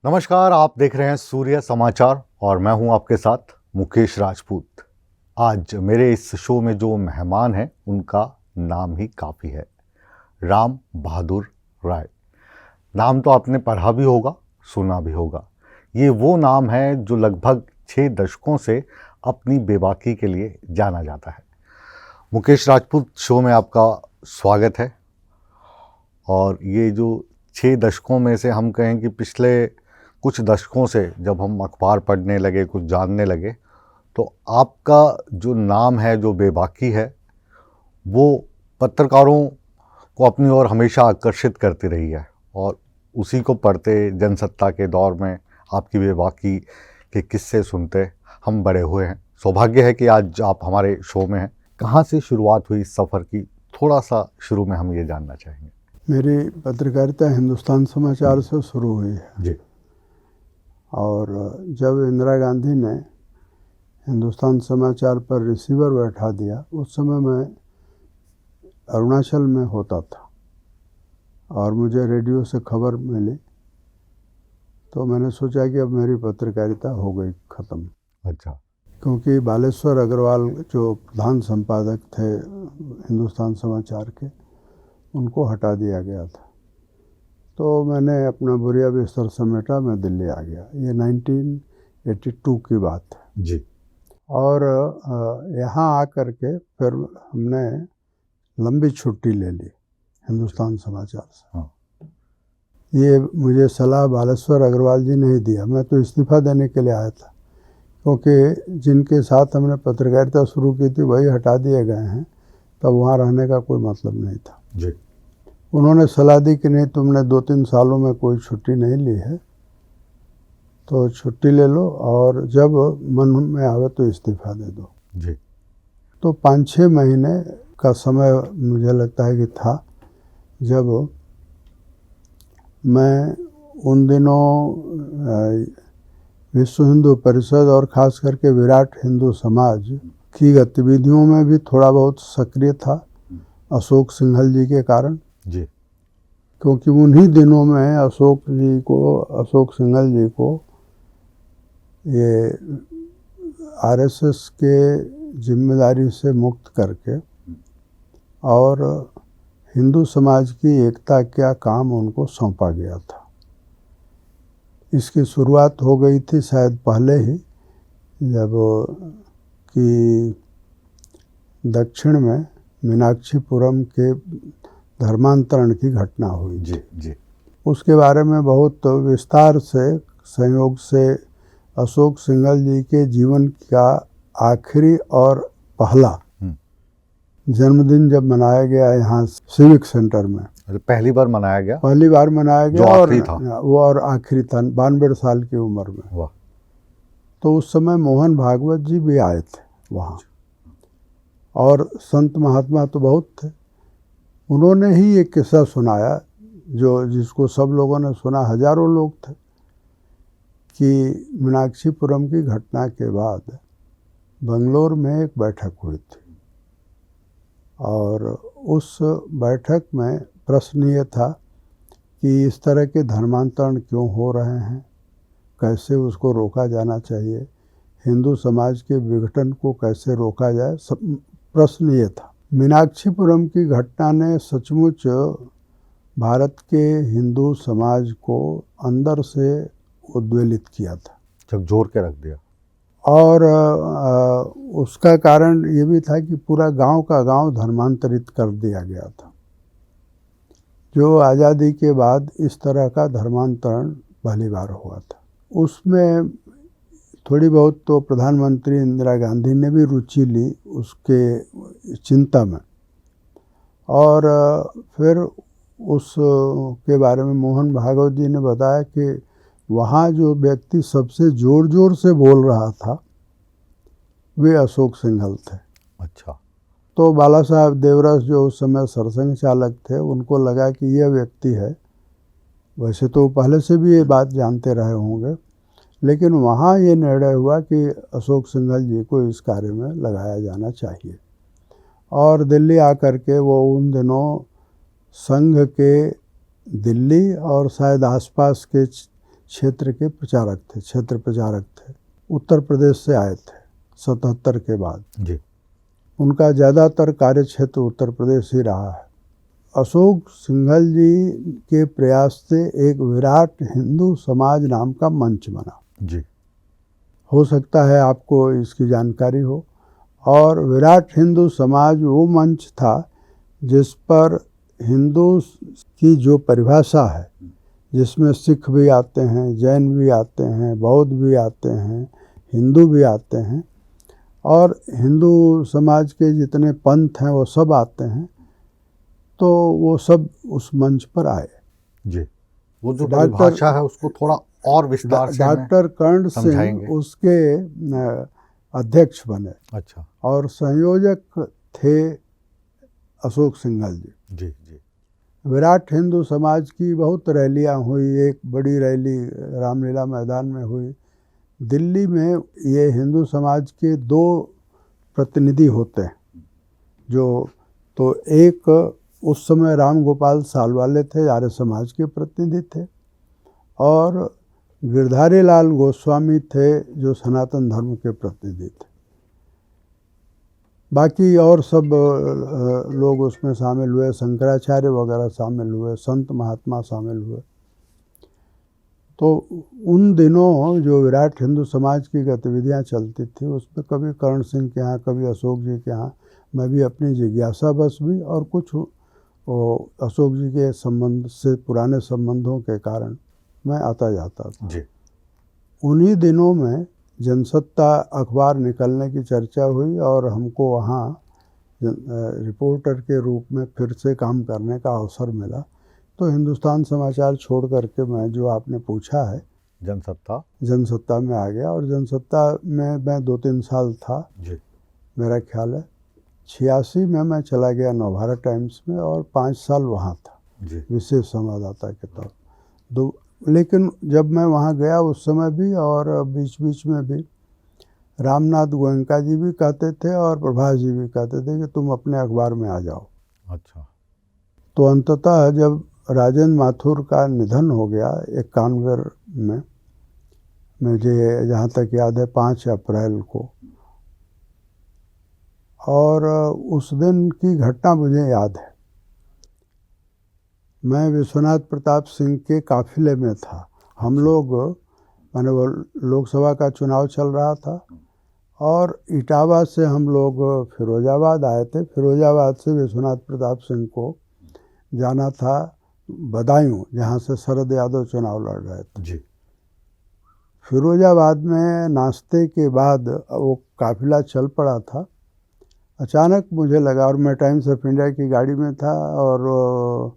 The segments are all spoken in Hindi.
नमस्कार, आप देख रहे हैं सूर्य समाचार और मैं हूं आपके साथ मुकेश राजपूत। आज मेरे इस शो में जो मेहमान हैं उनका नाम ही काफ़ी है, राम बहादुर राय। नाम तो आपने पढ़ा भी होगा, सुना भी होगा। ये वो नाम है जो लगभग 6 दशकों से अपनी बेबाकी के लिए जाना जाता है। मुकेश राजपूत शो में आपका स्वागत है। और ये जो 6 दशकों में से हम कहें कि पिछले कुछ दशकों से जब हम अखबार पढ़ने लगे, कुछ जानने लगे, तो आपका जो नाम है, जो बेबाकी है, वो पत्रकारों को अपनी ओर हमेशा आकर्षित करती रही है। और उसी को पढ़ते, जनसत्ता के दौर में आपकी बेबाकी के किस्से सुनते हम बड़े हुए हैं। सौभाग्य है कि आज आप हमारे शो में हैं। कहाँ से शुरुआत हुई इस सफ़र की, थोड़ा सा शुरू में हम ये जानना चाहेंगे। मेरी पत्रकारिता हिंदुस्तान समाचार से शुरू हुई है जी। और जब इंदिरा गांधी ने हिंदुस्तान समाचार पर रिसीवर बैठा दिया, उस समय मैं अरुणाचल में होता था और मुझे रेडियो से खबर मिली, तो मैंने सोचा कि अब मेरी पत्रकारिता हो गई ख़त्म। अच्छा। क्योंकि बालेश्वर अग्रवाल जो प्रधान संपादक थे हिंदुस्तान समाचार के, उनको हटा दिया गया था। तो मैंने अपना बुरिया बिस्तर समेटा, मैं दिल्ली आ गया। ये 1982 की बात है जी। और यहाँ आकर के फिर हमने लंबी छुट्टी ले ली हिंदुस्तान समाचार से। हाँ। ये मुझे सलाह बालेश्वर अग्रवाल जी ने ही दिया, मैं तो इस्तीफ़ा देने के लिए आया था, क्योंकि जिनके साथ हमने पत्रकारिता शुरू की थी वही हटा दिए गए हैं, तब वहाँ रहने का कोई मतलब नहीं था। जी। उन्होंने सलाह दी कि नहीं, तुमने 2-3 सालों में कोई छुट्टी नहीं ली है, तो छुट्टी ले लो और जब मन में आवे तो इस्तीफ़ा दे दो। जी। तो 5-6 महीने का समय मुझे लगता है कि था, जब मैं उन दिनों विश्व हिंदू परिषद और ख़ास करके विराट हिंदू समाज की गतिविधियों में भी थोड़ा बहुत सक्रिय था, अशोक सिंघल जी के कारण। जी। क्योंकि उन्हीं दिनों में अशोक सिंघल जी को ये आरएसएस के जिम्मेदारी से मुक्त करके और हिंदू समाज की एकता का काम उनको सौंपा गया था। इसकी शुरुआत हो गई थी शायद पहले ही, जब कि दक्षिण में मीनाक्षीपुरम के धर्मांतरण की घटना हुई। जी। जी। उसके बारे में बहुत विस्तार से, संयोग से अशोक सिंघल जी के जीवन का आखिरी और पहला जन्मदिन जब मनाया गया यहाँ सिविक सेंटर में, पहली बार मनाया गया, पहली बार मनाया गया, जो आखिरी था। वो और आखिरी था 92 साल की उम्र में। वाह। तो उस समय मोहन भागवत जी भी आए थे वहाँ, और संत महात्मा तो बहुत थे। उन्होंने ही एक किस्सा सुनाया जिसको सब लोगों ने सुना, हजारों लोग थे, कि मीनाक्षीपुरम की घटना के बाद बंगलोर में एक बैठक हुई थी और उस बैठक में प्रश्न ये था कि इस तरह के धर्मांतरण क्यों हो रहे हैं, कैसे उसको रोका जाना चाहिए, हिंदू समाज के विघटन को कैसे रोका जाए, प्रश्न ये था। मीनाक्षीपुरम की घटना ने सचमुच भारत के हिंदू समाज को अंदर से उद्वेलित किया था, झकझोर के रख दिया। और उसका कारण ये भी था कि पूरा गांव का गांव धर्मांतरित कर दिया गया था। जो आज़ादी के बाद इस तरह का धर्मांतरण पहली बार हुआ था। उसमें थोड़ी बहुत तो प्रधानमंत्री इंदिरा गांधी ने भी रुचि ली उसके चिंता में, और फिर उसके बारे में मोहन भागवत जी ने बताया कि वहाँ जो व्यक्ति सबसे ज़ोर ज़ोर से बोल रहा था वे अशोक सिंघल थे। अच्छा। तो बाला साहब देवरस जो उस समय सरसंघ चालक थे, उनको लगा कि यह व्यक्ति है, वैसे तो पहले से भी ये बात जानते रहे होंगे, लेकिन वहाँ ये निर्णय हुआ कि अशोक सिंघल जी को इस कार्य में लगाया जाना चाहिए। और दिल्ली आकर के वो उन दिनों संघ के दिल्ली और शायद आसपास के क्षेत्र के प्रचारक थे, क्षेत्र प्रचारक थे। उत्तर प्रदेश से आए थे 77 के बाद। जी। उनका ज़्यादातर कार्य क्षेत्र उत्तर प्रदेश ही रहा है। अशोक सिंघल जी के प्रयास से एक विराट हिंदू समाज नाम का मंच बना। जी। हो सकता है आपको इसकी जानकारी हो। और विराट हिंदू समाज वो मंच था जिस पर हिंदू की जो परिभाषा है, जिसमें सिख भी आते हैं, जैन भी आते हैं, बौद्ध भी आते हैं, हिंदू भी आते हैं, और हिंदू समाज के जितने पंथ हैं वो सब आते हैं, तो वो सब उस मंच पर आए। जी। वो जो परिभाषा है उसको थोड़ा और विस्तार से डॉक्टर कर्ण सिंह समझाएंगे। उसके अध्यक्ष बने। अच्छा। और संयोजक थे अशोक सिंघल जी। जी। जी। विराट हिंदू समाज की बहुत रैलियां हुई। एक बड़ी रैली रामलीला मैदान में हुई। दिल्ली में ये हिंदू समाज के 2 प्रतिनिधि होते हैं, जो तो एक उस समय राम गोपाल सालवाले थे, आर्य समाज के प्रतिनिधि थे, और गिरधारी लाल गोस्वामी थे जो सनातन धर्म के प्रतिनिधि थे। बाकी और सब लोग उसमें शामिल हुए, शंकराचार्य वगैरह शामिल हुए, संत महात्मा शामिल हुए। तो उन दिनों जो विराट हिंदू समाज की गतिविधियां चलती थी उसमें कभी कर्ण सिंह के यहाँ, कभी अशोक जी के यहाँ मैं भी अपनी जिज्ञासावश भी, और कुछ अशोक जी के संबंध से पुराने संबंधों के कारण मैं आता जाता था। जी। उन्हीं दिनों में जनसत्ता अखबार निकलने की चर्चा हुई और हमको वहाँ रिपोर्टर के रूप में फिर से काम करने का अवसर मिला। तो हिंदुस्तान समाचार छोड़ करके मैं, जो आपने पूछा है, जनसत्ता में आ गया। और जनसत्ता में मैं 2-3 साल था। जी। मेरा ख्याल है 86 में मैं चला गया नवभारत टाइम्स में, और 5 साल वहाँ था जी। विशेष संवाददाता के तौर। लेकिन जब मैं वहाँ गया उस समय भी, और बीच बीच में भी रामनाथ गोयनका जी भी कहते थे और प्रभास जी भी कहते थे कि तुम अपने अखबार में आ जाओ। अच्छा। तो अंततः जब राजेंद्र माथुर का निधन हो गया 91 में, मुझे जहाँ तक याद है 5 अप्रैल को, और उस दिन की घटना मुझे याद है। मैं विश्वनाथ प्रताप सिंह के काफिले में था। हम लोग, माने वो लोकसभा का चुनाव चल रहा था, और इटावा से हम लोग फिरोजाबाद आए थे। फिरोजाबाद से विश्वनाथ प्रताप सिंह को जाना था बदायूं, जहाँ से शरद यादव चुनाव लड़ रहे थे। जी। फिरोजाबाद में नाश्ते के बाद वो काफिला चल पड़ा था। अचानक मुझे लगा, और मैं टाइम्स ऑफ इंडिया की गाड़ी में था, और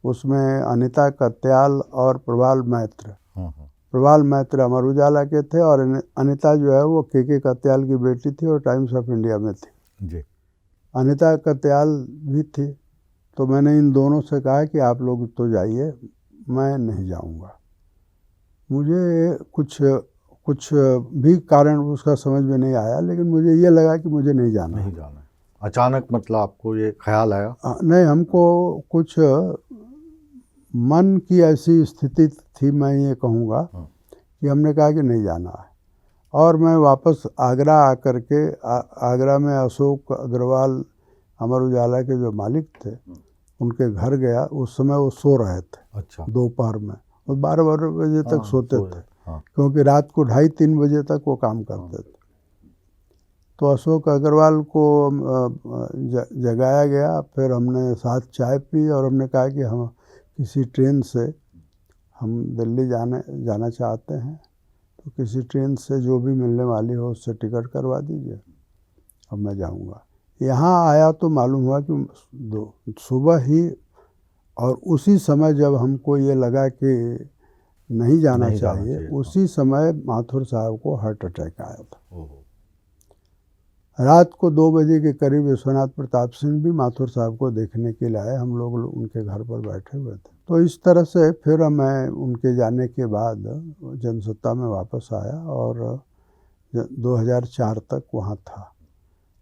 उसमें अनिता कत्याल और प्रवाल मैत्र अमर उजाला के थे, और अनिता जो है वो के कत्याल की बेटी थी और टाइम्स ऑफ इंडिया में थी। जी। अनिता कत्याल भी थी। तो मैंने इन दोनों से कहा कि आप लोग तो जाइए, मैं नहीं जाऊंगा। मुझे कुछ भी कारण उसका समझ में नहीं आया, लेकिन मुझे ये लगा कि मुझे नहीं जाना है। अचानक मतलब आपको ये ख्याल आया? नहीं, हमको कुछ मन की ऐसी स्थिति थी, मैं ये कहूँगा, कि हमने कहा कि नहीं जाना है। और मैं वापस आगरा आकर के, आगरा में अशोक अग्रवाल अमर उजाला के जो मालिक थे उनके घर गया। उस समय वो सो रहे थे। अच्छा। दोपहर में वो 12 बजे तक सोते थे, क्योंकि रात को 2:30-3 बजे तक वो काम करते थे। तो अशोक अग्रवाल को जगाया गया। फिर हमने साथ चाय पी, और हमने कहा कि हम किसी ट्रेन से हम दिल्ली जाना चाहते हैं, तो किसी ट्रेन से जो भी मिलने वाली हो उससे टिकट करवा दीजिए, अब मैं जाऊंगा। यहाँ आया तो मालूम हुआ कि सुबह ही, और उसी समय जब हमको ये लगा कि नहीं जाना चाहिए, उसी समय माथुर साहब को हार्ट अटैक आया था। रात को 2 बजे के करीब विश्वनाथ प्रताप सिंह भी माथुर साहब को देखने के लिए आए। हम लोग उनके घर पर बैठे हुए थे। तो इस तरह से फिर मैं उनके जाने के बाद जनसत्ता में वापस आया, और 2004 तक वहाँ था।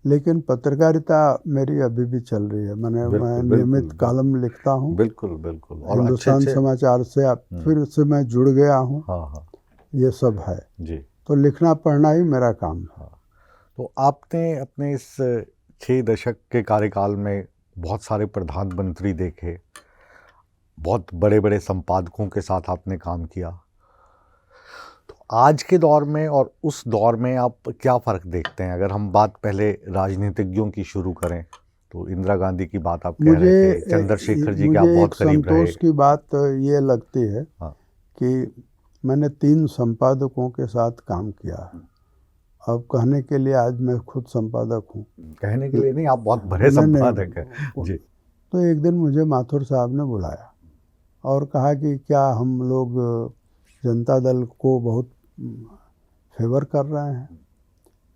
लेकिन पत्रकारिता मेरी अभी भी चल रही है। मैं बिल्कुल, नियमित बिल्कुल। कॉलम लिखता हूँ। बिल्कुल बिल्कुल। और हिंदुस्तान अच्छे समाचार से अब फिर से मैं जुड़ गया हूँ। हाँ हाँ ये सब है, जी तो लिखना पढ़ना ही मेरा काम है। हाँ। तो आपने अपने इस 6 दशक के कार्यकाल में बहुत सारे प्रधानमंत्री देखे, बहुत बड़े बड़े संपादकों के साथ आपने काम किया, तो आज के दौर में और उस दौर में आप क्या फ़र्क देखते हैं? अगर हम बात पहले राजनीतिज्ञों की शुरू करें तो इंदिरा गांधी की बात आप कह रहे थे, चंद्रशेखर जी के आप मुझे बहुत एक करीब रहे। संतोष की बात ये लगती है हाँ कि मैंने 3 संपादकों के साथ काम किया है। अब कहने के लिए आज मैं खुद संपादक हूँ। कहने के लिए नहीं, आप बहुत बड़े नहीं, संपादक हैं जी। तो एक दिन मुझे माथुर साहब ने बुलाया और कहा कि क्या हम लोग जनता दल को बहुत फेवर कर रहे हैं?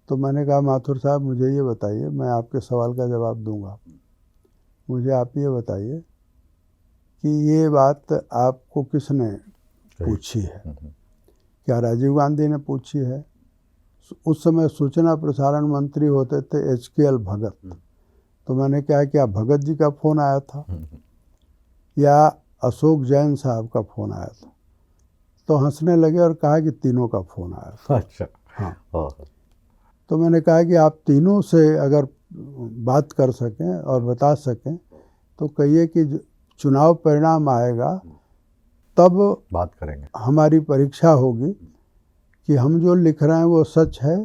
तो मैंने कहा माथुर साहब मुझे ये बताइए, मैं आपके सवाल का जवाब दूंगा, मुझे आप ये बताइए कि ये बात आपको किसने पूछी है? क्या राजीव गांधी ने पूछी है? उस समय सूचना प्रसारण मंत्री होते थे HKL भगत। तो मैंने कहा क्या भगत जी का फ़ोन आया था या अशोक जैन साहब का फ़ोन आया था? तो हंसने लगे और कहा कि तीनों का फ़ोन आया था। अच्छा हाँ। तो मैंने कहा कि आप तीनों से अगर बात कर सकें और बता सकें तो कहिए कि चुनाव परिणाम आएगा तब बात करेंगे, हमारी परीक्षा होगी कि हम जो लिख रहे हैं वो सच है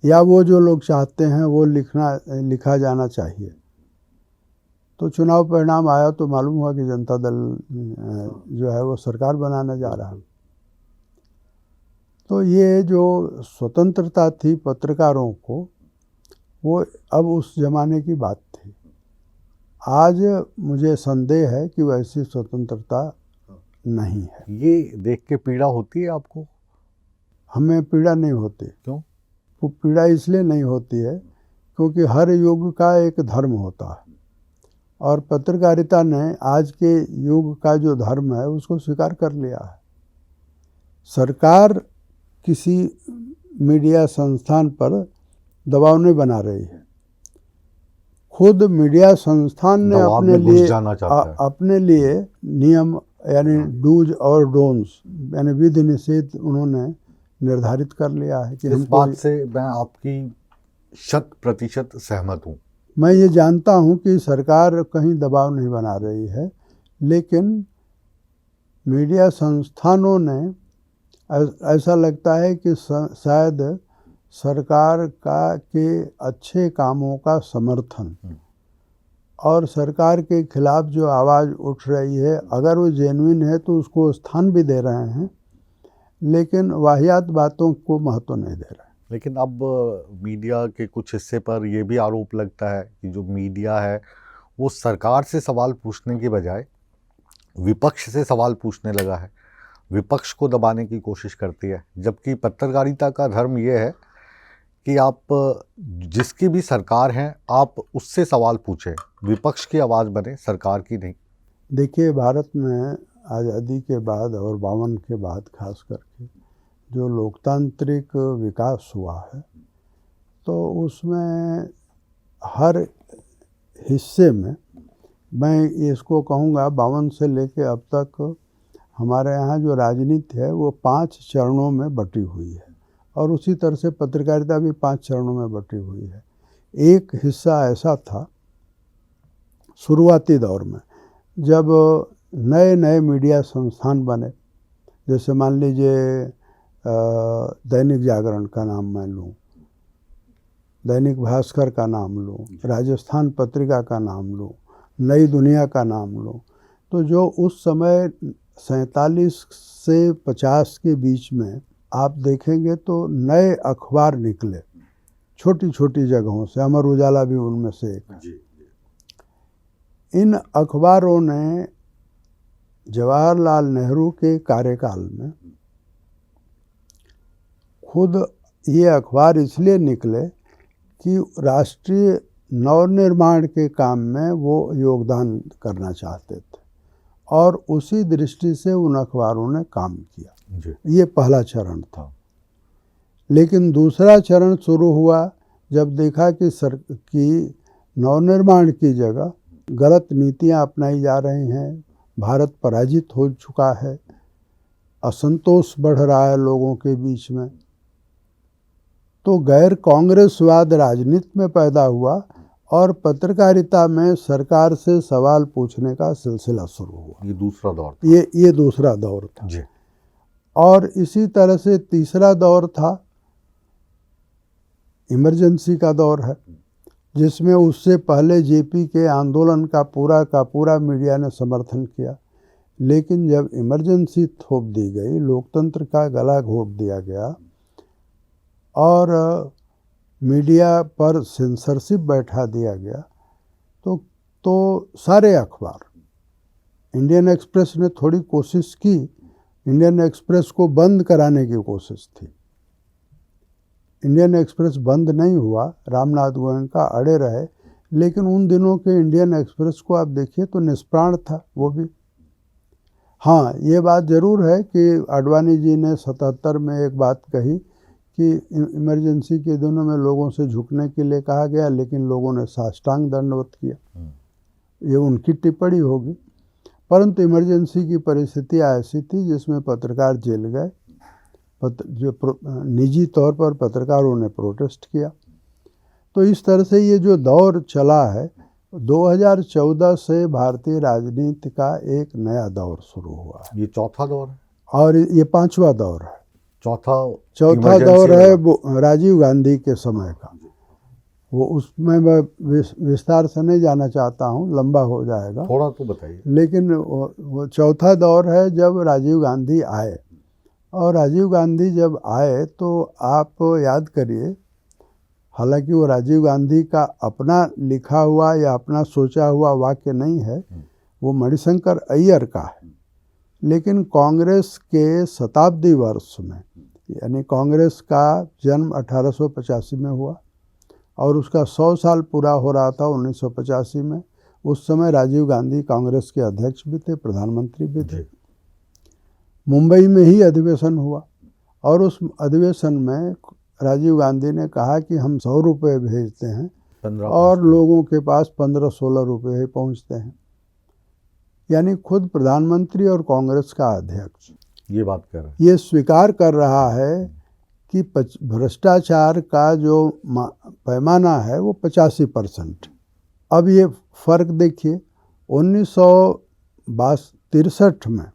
या वो जो लोग चाहते हैं वो लिखा जाना चाहिए। तो चुनाव परिणाम आया तो मालूम हुआ कि जनता दल जो है वो सरकार बनाने जा रहा है। तो ये जो स्वतंत्रता थी पत्रकारों को, वो अब उस ज़माने की बात थी। आज मुझे संदेह है कि वैसी स्वतंत्रता नहीं है। ये देख के पीड़ा होती है आपको? हमें पीड़ा नहीं होती। क्यों? वो पीड़ा इसलिए नहीं होती है क्योंकि हर युग का एक धर्म होता है और पत्रकारिता ने आज के युग का जो धर्म है उसको स्वीकार कर लिया है। सरकार किसी मीडिया संस्थान पर दबाव नहीं बना रही है, खुद मीडिया संस्थान ने अपने लिए नियम यानी डूज और डोंट्स यानी विधि निषेध उन्होंने निर्धारित कर लिया है कि इस बात से मैं आपकी 100% सहमत हूँ। मैं ये जानता हूँ कि सरकार कहीं दबाव नहीं बना रही है, लेकिन मीडिया संस्थानों ने ऐसा लगता है कि शायद सरकार के अच्छे कामों का समर्थन और सरकार के खिलाफ जो आवाज़ उठ रही है, अगर वो जेन्युइन है तो उसको स्थान भी दे रहे हैं, लेकिन वाहियात बातों को महत्व नहीं दे रहे हैं। लेकिन अब मीडिया के कुछ हिस्से पर यह भी आरोप लगता है कि जो मीडिया है वो सरकार से सवाल पूछने के बजाय विपक्ष से सवाल पूछने लगा है, विपक्ष को दबाने की कोशिश करती है, जबकि पत्रकारिता का धर्म ये है कि आप जिसकी भी सरकार हैं आप उससे सवाल पूछें, विपक्ष की आवाज़ बने, सरकार की नहीं। देखिए, भारत में आज़ादी के बाद और 52 के बाद खास करके जो लोकतांत्रिक विकास हुआ है, तो उसमें हर हिस्से में मैं इसको कहूँगा 52 से लेके अब तक हमारे यहाँ जो राजनीति है वो 5 चरणों में बटी हुई है और उसी तरह से पत्रकारिता भी 5 चरणों में बटी हुई है। एक हिस्सा ऐसा था शुरुआती दौर में जब नए नए मीडिया संस्थान बने, जैसे मान लीजिए दैनिक जागरण का नाम मैं लूँ, दैनिक भास्कर का नाम लूँ, राजस्थान पत्रिका का नाम लूँ, नई दुनिया का नाम लूँ, तो जो उस समय 47 से 50 के बीच में आप देखेंगे तो नए अखबार निकले छोटी छोटी जगहों से, अमर उजाला भी उनमें से एक है। इन अखबारों ने जवाहरलाल नेहरू के कार्यकाल में खुद ये अखबार इसलिए निकले कि राष्ट्रीय नवनिर्माण के काम में वो योगदान करना चाहते थे और उसी दृष्टि से उन अखबारों ने काम किया। ये पहला चरण था। लेकिन दूसरा चरण शुरू हुआ जब देखा कि नवनिर्माण की जगह गलत नीतियां अपनाई जा रही हैं, भारत पराजित हो चुका है, असंतोष बढ़ रहा है लोगों के बीच में, तो गैर कांग्रेसवाद राजनीति में पैदा हुआ और पत्रकारिता में सरकार से सवाल पूछने का सिलसिला शुरू हुआ। ये दूसरा दौर था। ये दूसरा दौर था जी। और इसी तरह से तीसरा दौर था इमरजेंसी का दौर है, जिसमें उससे पहले जेपी के आंदोलन का पूरा मीडिया ने समर्थन किया। लेकिन जब इमरजेंसी थोप दी गई, लोकतंत्र का गला घोट दिया गया और मीडिया पर सेंसरशिप बैठा दिया गया, तो सारे अखबार, इंडियन एक्सप्रेस ने थोड़ी कोशिश की, इंडियन एक्सप्रेस को बंद कराने की कोशिश थी। इंडियन एक्सप्रेस बंद नहीं हुआ, रामनाथ गोयनका अड़े रहे, लेकिन उन दिनों के इंडियन एक्सप्रेस को आप देखिए तो निष्प्राण था वो भी। हाँ, ये बात ज़रूर है कि आडवाणी जी ने 77 में एक बात कही कि इमरजेंसी के दिनों में लोगों से झुकने के लिए कहा गया, लेकिन लोगों ने साष्टांग दंडवत किया, ये उनकी टिप्पणी होगी। परंतु इमरजेंसी की परिस्थिति ऐसी थी जिसमें पत्रकार जेल गए, जो निजी तौर पर पत्रकारों ने प्रोटेस्ट किया। तो इस तरह से ये जो दौर चला है, 2014 से भारतीय राजनीति का एक नया दौर शुरू हुआ है। ये चौथा दौर है और ये पांचवा दौर है। चौथा दौर है वो राजीव गांधी के समय का, वो उसमें मैं विस्तार से नहीं जाना चाहता हूँ, लंबा हो जाएगा, थोड़ा तो बताइए। लेकिन वो चौथा दौर है जब राजीव गांधी आए। और राजीव गांधी जब आए तो आप याद करिए, हालांकि वो राजीव गांधी का अपना लिखा हुआ या अपना सोचा हुआ वाक्य नहीं है, वो मणिशंकर अय्यर का है, लेकिन कांग्रेस के शताब्दी वर्ष में, यानी कांग्रेस का जन्म 1885 में हुआ और उसका 100 साल पूरा हो रहा था 1985 में। उस समय राजीव गांधी कांग्रेस के अध्यक्ष भी थे, प्रधानमंत्री भी थे। मुंबई में ही अधिवेशन हुआ और उस अधिवेशन में राजीव गांधी ने कहा कि हम 100 रुपये भेजते हैं और लोगों के पास 15-16 रुपये ही पहुँचते हैं। यानी खुद प्रधानमंत्री और कांग्रेस का अध्यक्ष ये बात कर रहे हैं, ये स्वीकार कर रहा है कि भ्रष्टाचार का जो पैमाना है वो 85%। अब ये फ़र्क देखिए, 1963 में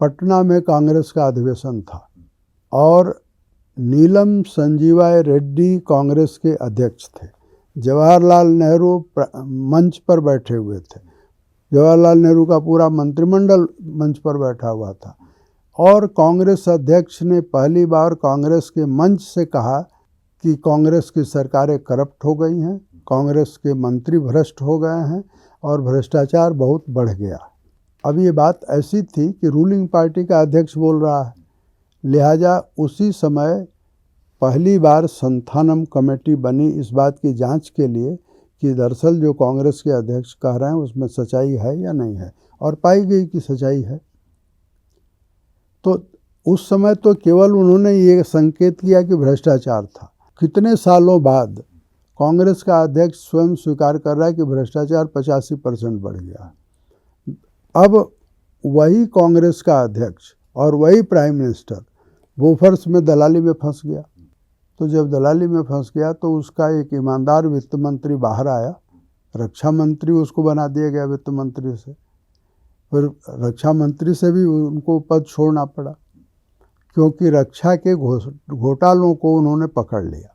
पटना में कांग्रेस का अधिवेशन था और नीलम संजीवा रेड्डी कांग्रेस के अध्यक्ष थे, जवाहरलाल नेहरू मंच पर बैठे हुए थे, जवाहरलाल नेहरू का पूरा मंत्रिमंडल मंच पर बैठा हुआ था और कांग्रेस अध्यक्ष ने पहली बार कांग्रेस के मंच से कहा कि कांग्रेस की सरकारें करप्ट हो गई हैं, कांग्रेस के मंत्री भ्रष्ट हो गए हैं और भ्रष्टाचार बहुत बढ़ गया। अब ये बात ऐसी थी कि रूलिंग पार्टी का अध्यक्ष बोल रहा है, लिहाजा उसी समय पहली बार संथानम कमेटी बनी इस बात की जांच के लिए कि दरअसल जो कांग्रेस के अध्यक्ष कह रहे हैं उसमें सच्चाई है या नहीं है, और पाई गई कि सच्चाई है। तो उस समय तो केवल उन्होंने ये संकेत किया कि भ्रष्टाचार था। कितने सालों बाद कांग्रेस का अध्यक्ष स्वयं स्वीकार कर रहा है कि भ्रष्टाचार 85% बढ़ गया। अब वही कांग्रेस का अध्यक्ष और वही प्राइम मिनिस्टर बोफर्स में दलाली में फंस गया। तो जब दलाली में फंस गया तो उसका एक ईमानदार वित्त मंत्री बाहर आया, रक्षा मंत्री उसको बना दिया गया वित्त मंत्री से। फिर रक्षा मंत्री से भी उनको पद छोड़ना पड़ा क्योंकि रक्षा के घोटालों को उन्होंने पकड़ लिया।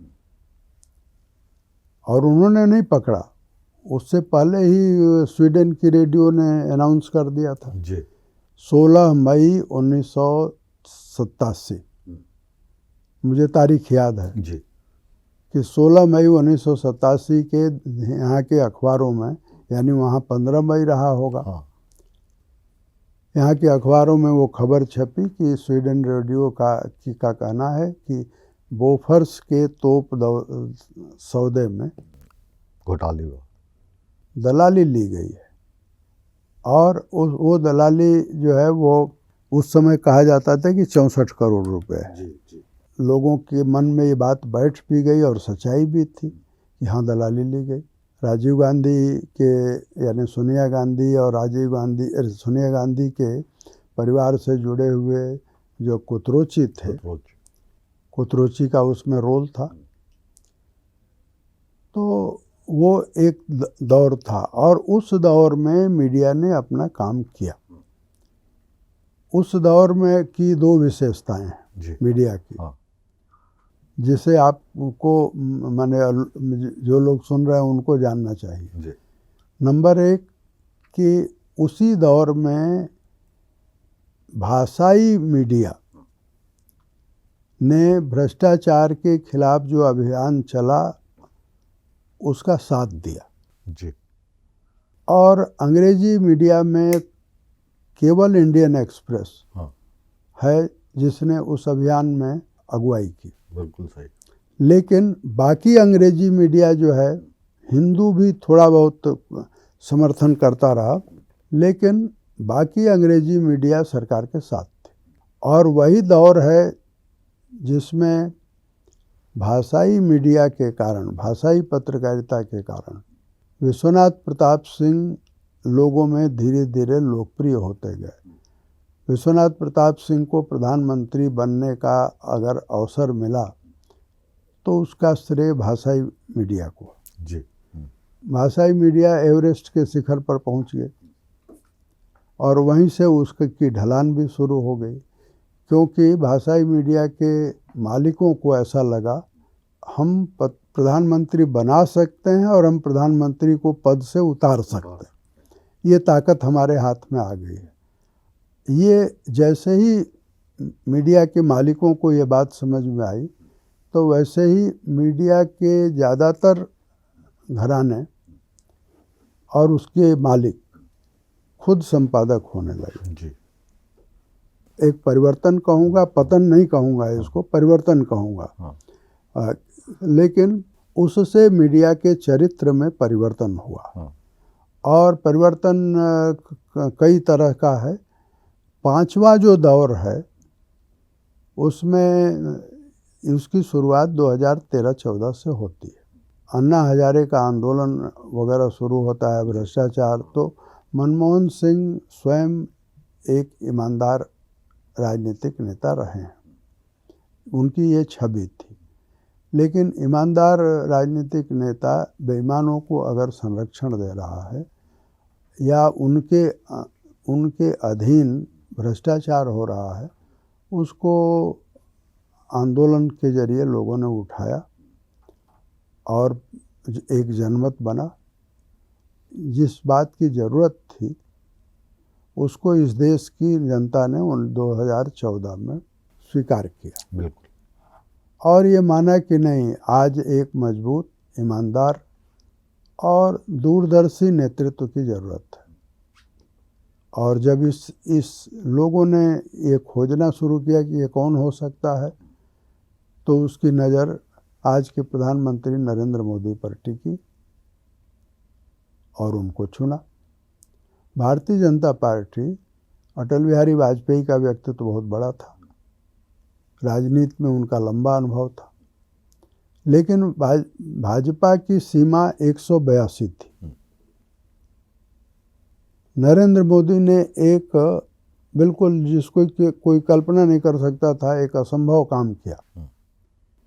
और उन्होंने नहीं पकड़ा, उससे पहले ही स्वीडन की रेडियो ने अनाउंस कर दिया था जी। 16 मई 1987, मुझे तारीख याद है जी, कि 16 मई 1987 के यहाँ के अखबारों में, यानी वहाँ 15 मई रहा होगा, हाँ, यहाँ के अखबारों में वो खबर छपी कि स्वीडन रेडियो का कहना है कि बोफर्स के तोप सौदे में दलाली ली गई है। और वो दलाली जो है वो उस समय कहा जाता था कि 64 करोड़ रुपए है। लोगों के मन में ये बात बैठ भी गई और सच्चाई भी थी यहाँ दलाली ली गई। राजीव गांधी के यानी सोनिया गांधी और सोनिया गांधी के परिवार से जुड़े हुए जो कुतरोची थे, कुतरोची का उसमें रोल था। तो वो एक दौर था और उस दौर में मीडिया ने अपना काम किया। उस दौर में की दो विशेषताएं हैं मीडिया की, जिसे आपको माने जो लोग सुन रहे हैं उनको जानना चाहिए। नंबर एक कि उसी दौर में भाषाई मीडिया ने भ्रष्टाचार के खिलाफ जो अभियान चला उसका साथ दिया जी। और अंग्रेजी मीडिया में केवल इंडियन एक्सप्रेस है जिसने उस अभियान में अगुवाई की। बिल्कुल सही। लेकिन बाकी अंग्रेजी मीडिया जो है, हिंदू भी थोड़ा बहुत समर्थन करता रहा, लेकिन बाकी अंग्रेजी मीडिया सरकार के साथ थे। और वही दौर है जिसमें भाषाई मीडिया के कारण, भाषाई पत्रकारिता के कारण विश्वनाथ प्रताप सिंह लोगों में धीरे धीरे लोकप्रिय होते गए। विश्वनाथ प्रताप सिंह को प्रधानमंत्री बनने का अगर अवसर मिला तो उसका श्रेय भाषाई मीडिया को जी। भाषाई मीडिया एवरेस्ट के शिखर पर पहुंच गए और वहीं से उसकी ढलान भी शुरू हो गई, क्योंकि भाषाई मीडिया के मालिकों को ऐसा लगा हम प्रधानमंत्री बना सकते हैं और हम प्रधानमंत्री को पद से उतार सकते हैं, ये ताकत हमारे हाथ में आ गई है। ये जैसे ही मीडिया के मालिकों को ये बात समझ में आई तो वैसे ही मीडिया के ज़्यादातर घराने और उसके मालिक खुद संपादक होने लगे जी। एक परिवर्तन कहूँगा, पतन नहीं कहूँगा, इसको परिवर्तन कहूँगा। लेकिन उससे मीडिया के चरित्र में परिवर्तन हुआ और परिवर्तन कई तरह का है। पांचवा जो दौर है उसमें उसकी शुरुआत 2013-14 से होती है। अन्ना हजारे का आंदोलन वगैरह शुरू होता है, भ्रष्टाचार। तो मनमोहन सिंह स्वयं एक ईमानदार राजनीतिक नेता रहे हैं, उनकी ये छवि थी। लेकिन ईमानदार राजनीतिक नेता बेईमानों को अगर संरक्षण दे रहा है या उनके अधीन भ्रष्टाचार हो रहा है, उसको आंदोलन के जरिए लोगों ने उठाया और एक जनमत बना। जिस बात की ज़रूरत थी उसको इस देश की जनता ने 2014 में स्वीकार किया। बिल्कुल। और ये माना कि नहीं, आज एक मजबूत, ईमानदार और दूरदर्शी नेतृत्व की ज़रूरत है। और जब इस लोगों ने ये खोजना शुरू किया कि ये कौन हो सकता है, तो उसकी नज़र आज के प्रधानमंत्री नरेंद्र मोदी पर टिकी और उनको चुना। भारतीय जनता पार्टी, अटल बिहारी वाजपेयी का व्यक्तित्व बहुत बड़ा था, राजनीति में उनका लंबा अनुभव था, लेकिन भाजपा की सीमा 182 थी। नरेंद्र मोदी ने एक बिल्कुल जिसको कोई कल्पना नहीं कर सकता था, एक असंभव काम किया,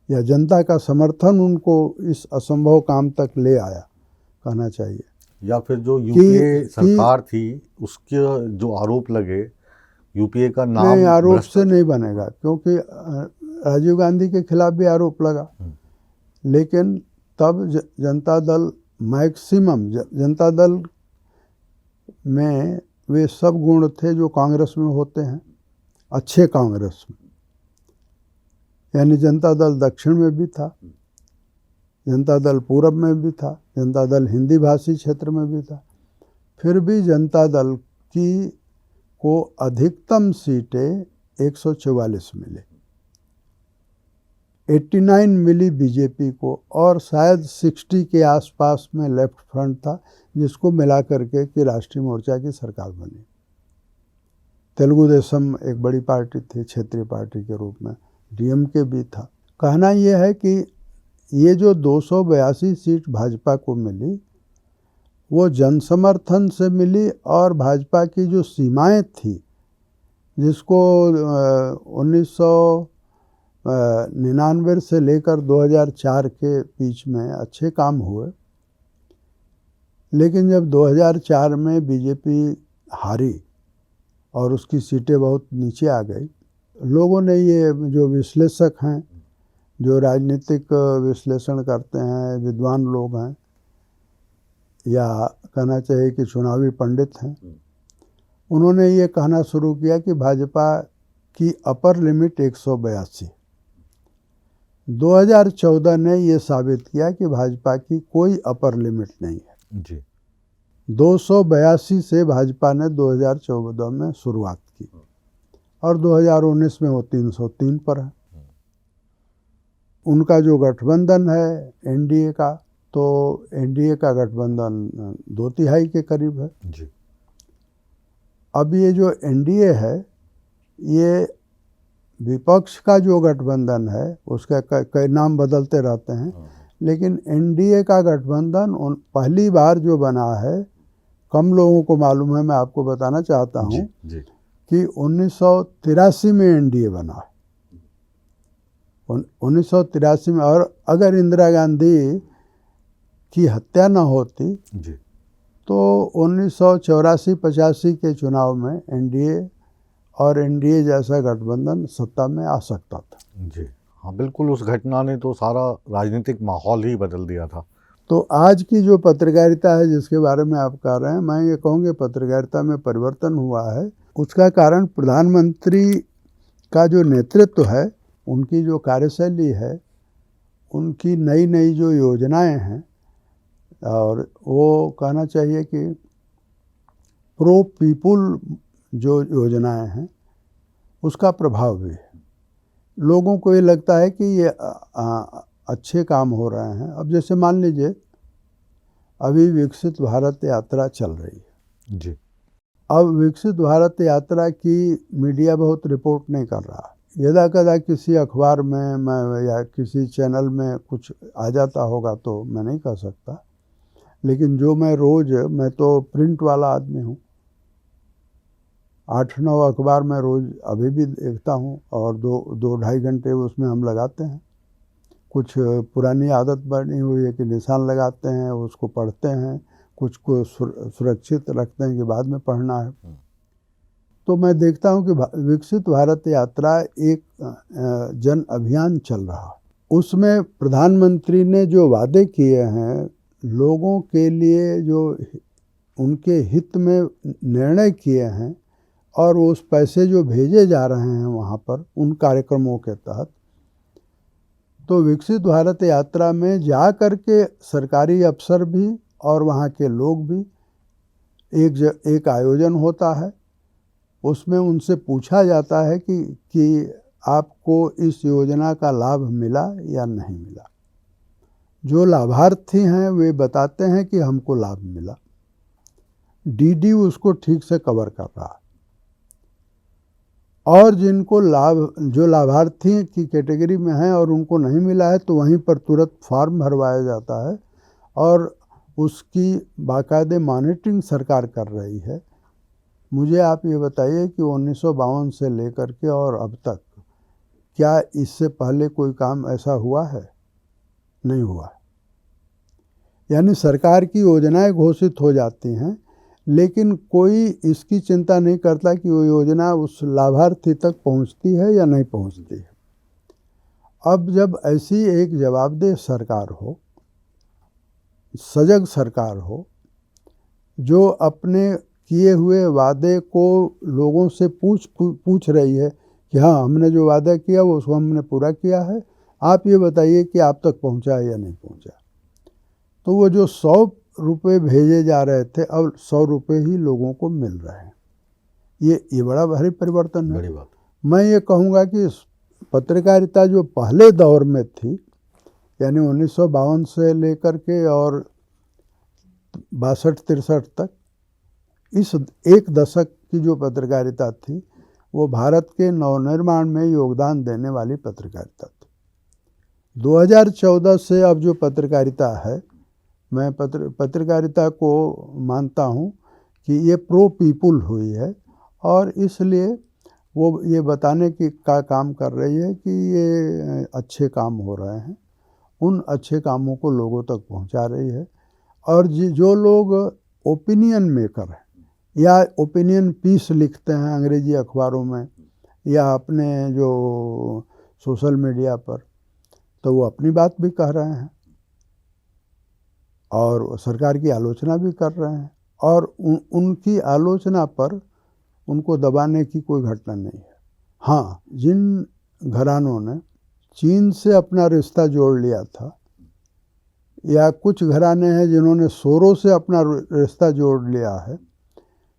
या जनता का समर्थन उनको इस असंभव काम तक ले आया, कहना चाहिए। या फिर जो यूपीए सरकार थी उसके जो आरोप लगे, यूपीए का नाम नहीं, आरोप से नहीं बनेगा, क्योंकि राजीव गांधी के खिलाफ भी आरोप लगा। लेकिन तब जनता दल मैक्सिमम, जनता दल में वे सब गुण थे जो कांग्रेस में होते हैं, अच्छे कांग्रेस में। यानी जनता दल दक्षिण में भी था, जनता दल पूरब में भी था, जनता दल हिंदी भाषी क्षेत्र में भी था। फिर भी जनता दल को अधिकतम सीटें 144 मिले, 89 मिली बीजेपी को, और शायद 60 के आसपास में लेफ्ट फ्रंट था, जिसको मिला करके कि राष्ट्रीय मोर्चा की सरकार बनी। तेलुगु देशम एक बड़ी पार्टी थी क्षेत्रीय पार्टी के रूप में, डीएमके भी था। कहना यह है कि ये जो 282 सीट भाजपा को मिली वो जनसमर्थन से मिली, और भाजपा की जो सीमाएं थी जिसको 1999 से लेकर 2004 के बीच में अच्छे काम हुए, लेकिन जब 2004 में बीजेपी हारी और उसकी सीटें बहुत नीचे आ गई, लोगों ने, ये जो विश्लेषक हैं, जो राजनीतिक विश्लेषण करते हैं, विद्वान लोग हैं, या कहना चाहिए कि चुनावी पंडित हैं, उन्होंने ये कहना शुरू किया कि भाजपा की अपर लिमिट 182। 2014 ने ये साबित किया कि भाजपा की कोई अपर लिमिट नहीं है जी। 282 से भाजपा ने 2014 में शुरुआत की और 2019 में वो 303 पर है। उनका जो गठबंधन है एनडीए का, तो एनडीए का गठबंधन 2/3 के करीब है जी। अब ये जो एनडीए है, ये विपक्ष का जो गठबंधन है, उसका कई नाम बदलते रहते हैं, लेकिन एनडीए का गठबंधन पहली बार जो बना है, कम लोगों को मालूम है, मैं आपको बताना चाहता हूँ कि 1983 में एनडीए बना है। 1983 में, और अगर इंदिरा गांधी की हत्या न होती जी, तो 1984-85 के चुनाव में एनडीए और एनडीए जैसा गठबंधन सत्ता में आ सकता था। जी हाँ, बिल्कुल। उस घटना ने तो सारा राजनीतिक माहौल ही बदल दिया था। तो आज की जो पत्रकारिता है जिसके बारे में आप कह रहे हैं, मैं ये कहूँगी पत्रकारिता में परिवर्तन हुआ है। उसका कारण प्रधानमंत्री का जो नेतृत्व है, उनकी जो कार्यशैली है, उनकी नई नई जो योजनाएं हैं, और वो कहना चाहिए कि प्रो पीपुल जो योजनाएं हैं, उसका प्रभाव भी है। लोगों को ये लगता है कि ये अच्छे काम हो रहे हैं। अब जैसे मान लीजिए अभी विकसित भारत यात्रा चल रही है जी। अब विकसित भारत यात्रा की मीडिया बहुत रिपोर्ट नहीं कर रहा। यदा कदा किसी अखबार में मैं या किसी चैनल में कुछ आ जाता होगा तो मैं नहीं कह सकता, लेकिन जो मैं तो प्रिंट वाला आदमी हूँ, 8-9 अखबार मैं रोज़ अभी भी देखता हूँ, और 2-2.5 घंटे उसमें हम लगाते हैं। कुछ पुरानी आदत बनी हुई है कि निशान लगाते हैं, उसको पढ़ते हैं, कुछ को सुरक्षित रखते हैं कि बाद में पढ़ना है। तो मैं देखता हूँ कि विकसित भारत यात्रा एक जन अभियान चल रहा है। उसमें प्रधानमंत्री ने जो वादे किए हैं, लोगों के लिए जो उनके हित में निर्णय किए हैं, और उस पैसे जो भेजे जा रहे हैं वहाँ पर उन कार्यक्रमों के तहत, तो विकसित भारत यात्रा में जा कर के सरकारी अफसर भी और वहाँ के लोग भी, एक आयोजन होता है, उसमें उनसे पूछा जाता है कि आपको इस योजना का लाभ मिला या नहीं मिला। जो लाभार्थी हैं वे बताते हैं कि हमको लाभ मिला। डीडी उसको ठीक से कवर कर रहा है, और जिनको जो लाभार्थी की कैटेगरी में हैं और उनको नहीं मिला है, तो वहीं पर तुरंत फॉर्म भरवाया जाता है, और उसकी बाकायदे मॉनिटरिंग सरकार कर रही है। मुझे आप ये बताइए कि 1952 से लेकर के और अब तक क्या इससे पहले कोई काम ऐसा हुआ है? नहीं हुआ है। यानी सरकार की योजनाएं घोषित हो जाती हैं, लेकिन कोई इसकी चिंता नहीं करता कि वो योजना उस लाभार्थी तक पहुंचती है या नहीं पहुंचती है। अब जब ऐसी एक जवाबदेह सरकार हो, सजग सरकार हो, जो अपने किए हुए वादे को लोगों से पूछ रही है कि हाँ, हमने जो वादा किया वो उसको हमने पूरा किया है, आप ये बताइए कि आप तक पहुंचा है या नहीं पहुंचा। तो वो जो 100 रुपये भेजे जा रहे थे, अब 100 रुपये ही लोगों को मिल रहे हैं। ये बड़ा भारी परिवर्तन है। बड़ी बात। मैं ये कहूँगा कि पत्रकारिता जो पहले दौर में थी, यानी 1952 से लेकर के और 62-63 तक, इस एक दशक की जो पत्रकारिता थी, वो भारत के नवनिर्माण में योगदान देने वाली पत्रकारिता थी। 2014 से अब जो पत्रकारिता है, मैं पत्रकारिता को मानता हूँ कि ये प्रो पीपुल हुई है, और इसलिए वो ये बताने की का काम कर रही है कि ये अच्छे काम हो रहे हैं, उन अच्छे कामों को लोगों तक पहुंचा रही है। और जो लोग ओपिनियन मेकर हैं या ओपिनियन पीस लिखते हैं अंग्रेजी अखबारों में या अपने जो सोशल मीडिया पर, तो वो अपनी बात भी कह रहे हैं और सरकार की आलोचना भी कर रहे हैं, और उनकी आलोचना पर उनको दबाने की कोई घटना नहीं है। हाँ, जिन घरानों ने चीन से अपना रिश्ता जोड़ लिया था, या कुछ घराने हैं जिन्होंने सोरो से अपना रिश्ता जोड़ लिया है,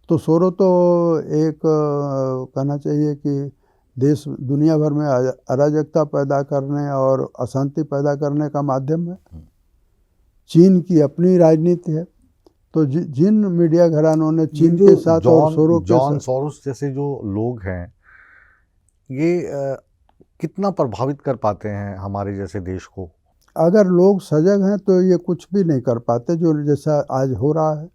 तो सोरो तो एक कहना चाहिए कि देश दुनिया भर में अराजकता पैदा करने और अशांति पैदा करने का माध्यम है। चीन की अपनी राजनीति है। तो जिन मीडिया घरानों ने चीन के साथ और सोरो के जॉन सोरोस जैसे जो लोग हैं, ये कितना प्रभावित कर पाते हैं हमारे जैसे देश को? अगर लोग सजग हैं तो ये कुछ भी नहीं कर पाते जो जैसा आज हो रहा है।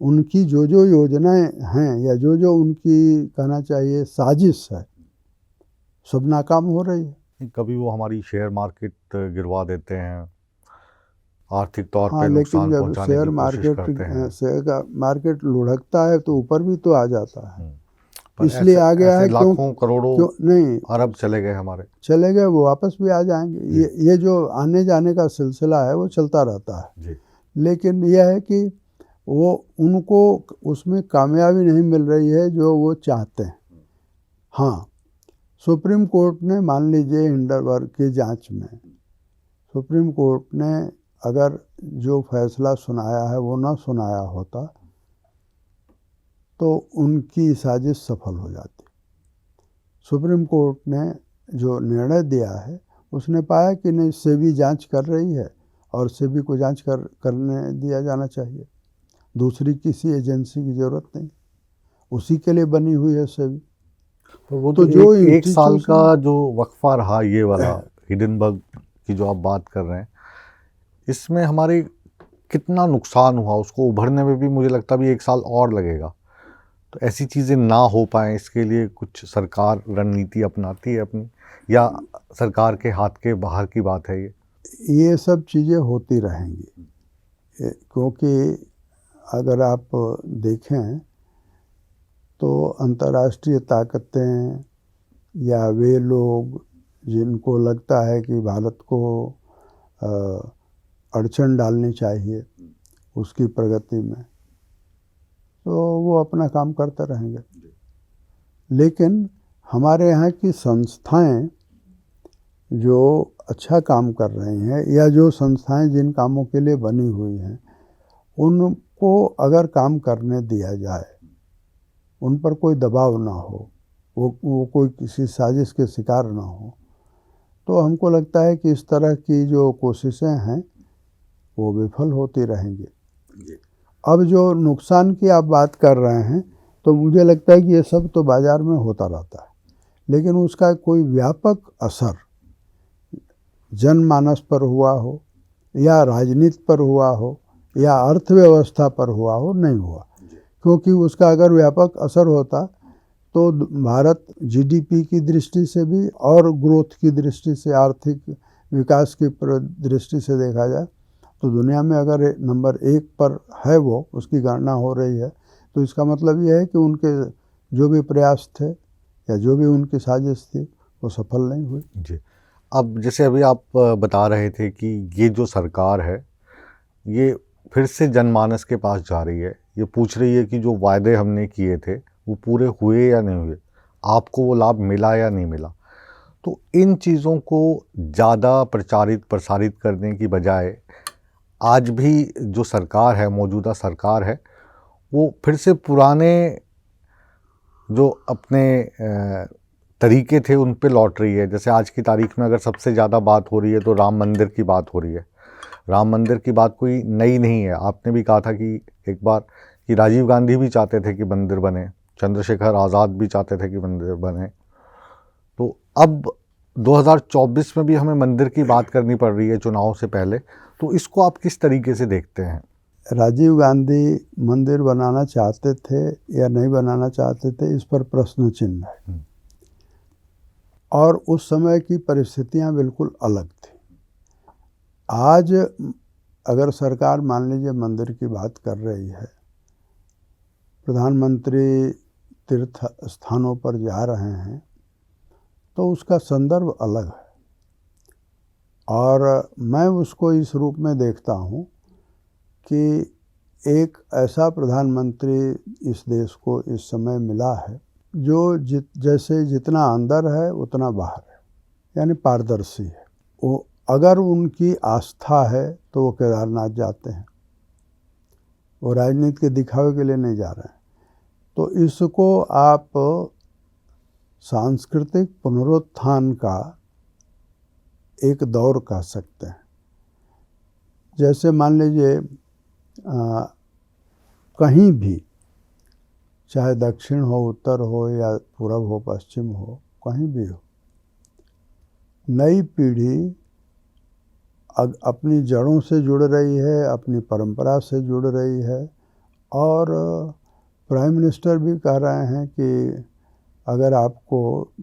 उनकी जो जो योजनाएं हैं या जो जो उनकी कहना चाहिए साजिश है, सब नाकाम हो रही है। कभी वो हमारी शेयर मार्केट गिरवा देते हैं, आर्थिक तौर पे लेकिन नुकसान जब पहुंचाने की कोशिश करते हैं। शेयर का मार्केट लुढ़कता है तो ऊपर भी तो आ जाता है। पर इसलिए आ गया है लाखों करोड़ों नहीं अरब चले गए हमारे, चले गए, वो वापस भी आ जाएंगे। ये जो आने जाने का सिलसिला है वो चलता रहता है जी। लेकिन यह है कि वो उनको उसमें कामयाबी नहीं मिल रही है जो वो चाहते हैं। हाँ, सुप्रीम कोर्ट ने मान लीजिए हिंडनबर्ग की जांच में सुप्रीम कोर्ट ने अगर जो फैसला सुनाया है वो ना सुनाया होता तो उनकी साजिश सफल हो जाती। सुप्रीम कोर्ट ने जो निर्णय दिया है उसने पाया कि नहीं, सेबी जांच कर रही है और सेबी को जांच करने दिया जाना चाहिए। दूसरी किसी एजेंसी की ज़रूरत नहीं, उसी के लिए बनी हुई है सेबी। तो वो तो जो एक साल का जो वक्फा रहा ये वाला हिंडनबर्ग की जो आप बात कर रहे हैं, इसमें हमारे कितना नुकसान हुआ, उसको उभरने में भी मुझे लगता भी एक साल और लगेगा। तो ऐसी चीज़ें ना हो पाएँ इसके लिए कुछ सरकार रणनीति अपनाती है अपनी, या सरकार के हाथ के बाहर की बात है ये सब चीज़ें होती रहेंगी, क्योंकि अगर आप देखें तो अंतर्राष्ट्रीय ताकतें या वे लोग जिनको लगता है कि भारत को अड़चन डालनी चाहिए उसकी प्रगति में, तो वो अपना काम करते रहेंगे। लेकिन हमारे यहाँ की संस्थाएं जो अच्छा काम कर रही हैं या जो संस्थाएं जिन कामों के लिए बनी हुई हैं, उनको अगर काम करने दिया जाए, उन पर कोई दबाव ना हो, वो कोई किसी साजिश के शिकार ना हो, तो हमको लगता है कि इस तरह की जो कोशिशें हैं वो विफल होती रहेंगी। अब जो नुकसान की आप बात कर रहे हैं, तो मुझे लगता है कि ये सब तो बाज़ार में होता रहता है, लेकिन उसका कोई व्यापक असर जनमानस पर हुआ हो या राजनीति पर हुआ हो या अर्थव्यवस्था पर हुआ हो, नहीं हुआ। क्योंकि उसका अगर व्यापक असर होता तो भारत जीडीपी की दृष्टि से भी और ग्रोथ की दृष्टि से, आर्थिक विकास की दृष्टि से देखा जाए तो दुनिया में अगर नंबर 1 पर है, वो उसकी गणना हो रही है, तो इसका मतलब ये है कि उनके जो भी प्रयास थे या जो भी उनकी साजिश थी वो सफल नहीं हुई जी। अब जैसे अभी आप बता रहे थे कि ये जो सरकार है ये फिर से जनमानस के पास जा रही है, ये पूछ रही है कि जो वायदे हमने किए थे वो पूरे हुए या नहीं हुए, आपको वो लाभ मिला या नहीं मिला। तो इन चीज़ों को ज़्यादा प्रसारित करने की बजाय आज भी जो सरकार है, मौजूदा सरकार है, वो फिर से पुराने जो अपने तरीके थे उन पे लौट रही है। जैसे आज की तारीख में अगर सबसे ज़्यादा बात हो रही है तो राम मंदिर की बात हो रही है। राम मंदिर की बात कोई नई नहीं है, आपने भी कहा था कि एक बार कि राजीव गांधी भी चाहते थे कि मंदिर बने, चंद्रशेखर आज़ाद भी चाहते थे कि मंदिर बने। तो अब 2024 में भी हमें मंदिर की बात करनी पड़ रही है चुनाव से पहले, तो इसको आप किस तरीके से देखते हैं? राजीव गांधी मंदिर बनाना चाहते थे या नहीं बनाना चाहते थे, इस पर प्रश्न चिन्ह है। और उस समय की परिस्थितियां बिल्कुल अलग थी। आज अगर सरकार मान लीजिए मंदिर की बात कर रही है, प्रधानमंत्री तीर्थ स्थानों पर जा रहे हैं, तो उसका संदर्भ अलग है। और मैं उसको इस रूप में देखता हूँ कि एक ऐसा प्रधानमंत्री इस देश को इस समय मिला है जो जैसे जितना अंदर है उतना बाहर है, यानी पारदर्शी है। वो अगर उनकी आस्था है तो वो केदारनाथ जाते हैं, वो राजनीति के दिखावे के लिए नहीं जा रहे हैं। तो इसको आप सांस्कृतिक पुनरुत्थान का एक दौर कह सकते हैं। जैसे मान लीजिए कहीं भी, चाहे दक्षिण हो, उत्तर हो या पूरब हो, पश्चिम हो, कहीं भी हो, नई पीढ़ी अपनी जड़ों से जुड़ रही है, अपनी परंपरा से जुड़ रही है। और प्राइम मिनिस्टर भी कह रहे हैं कि अगर आपको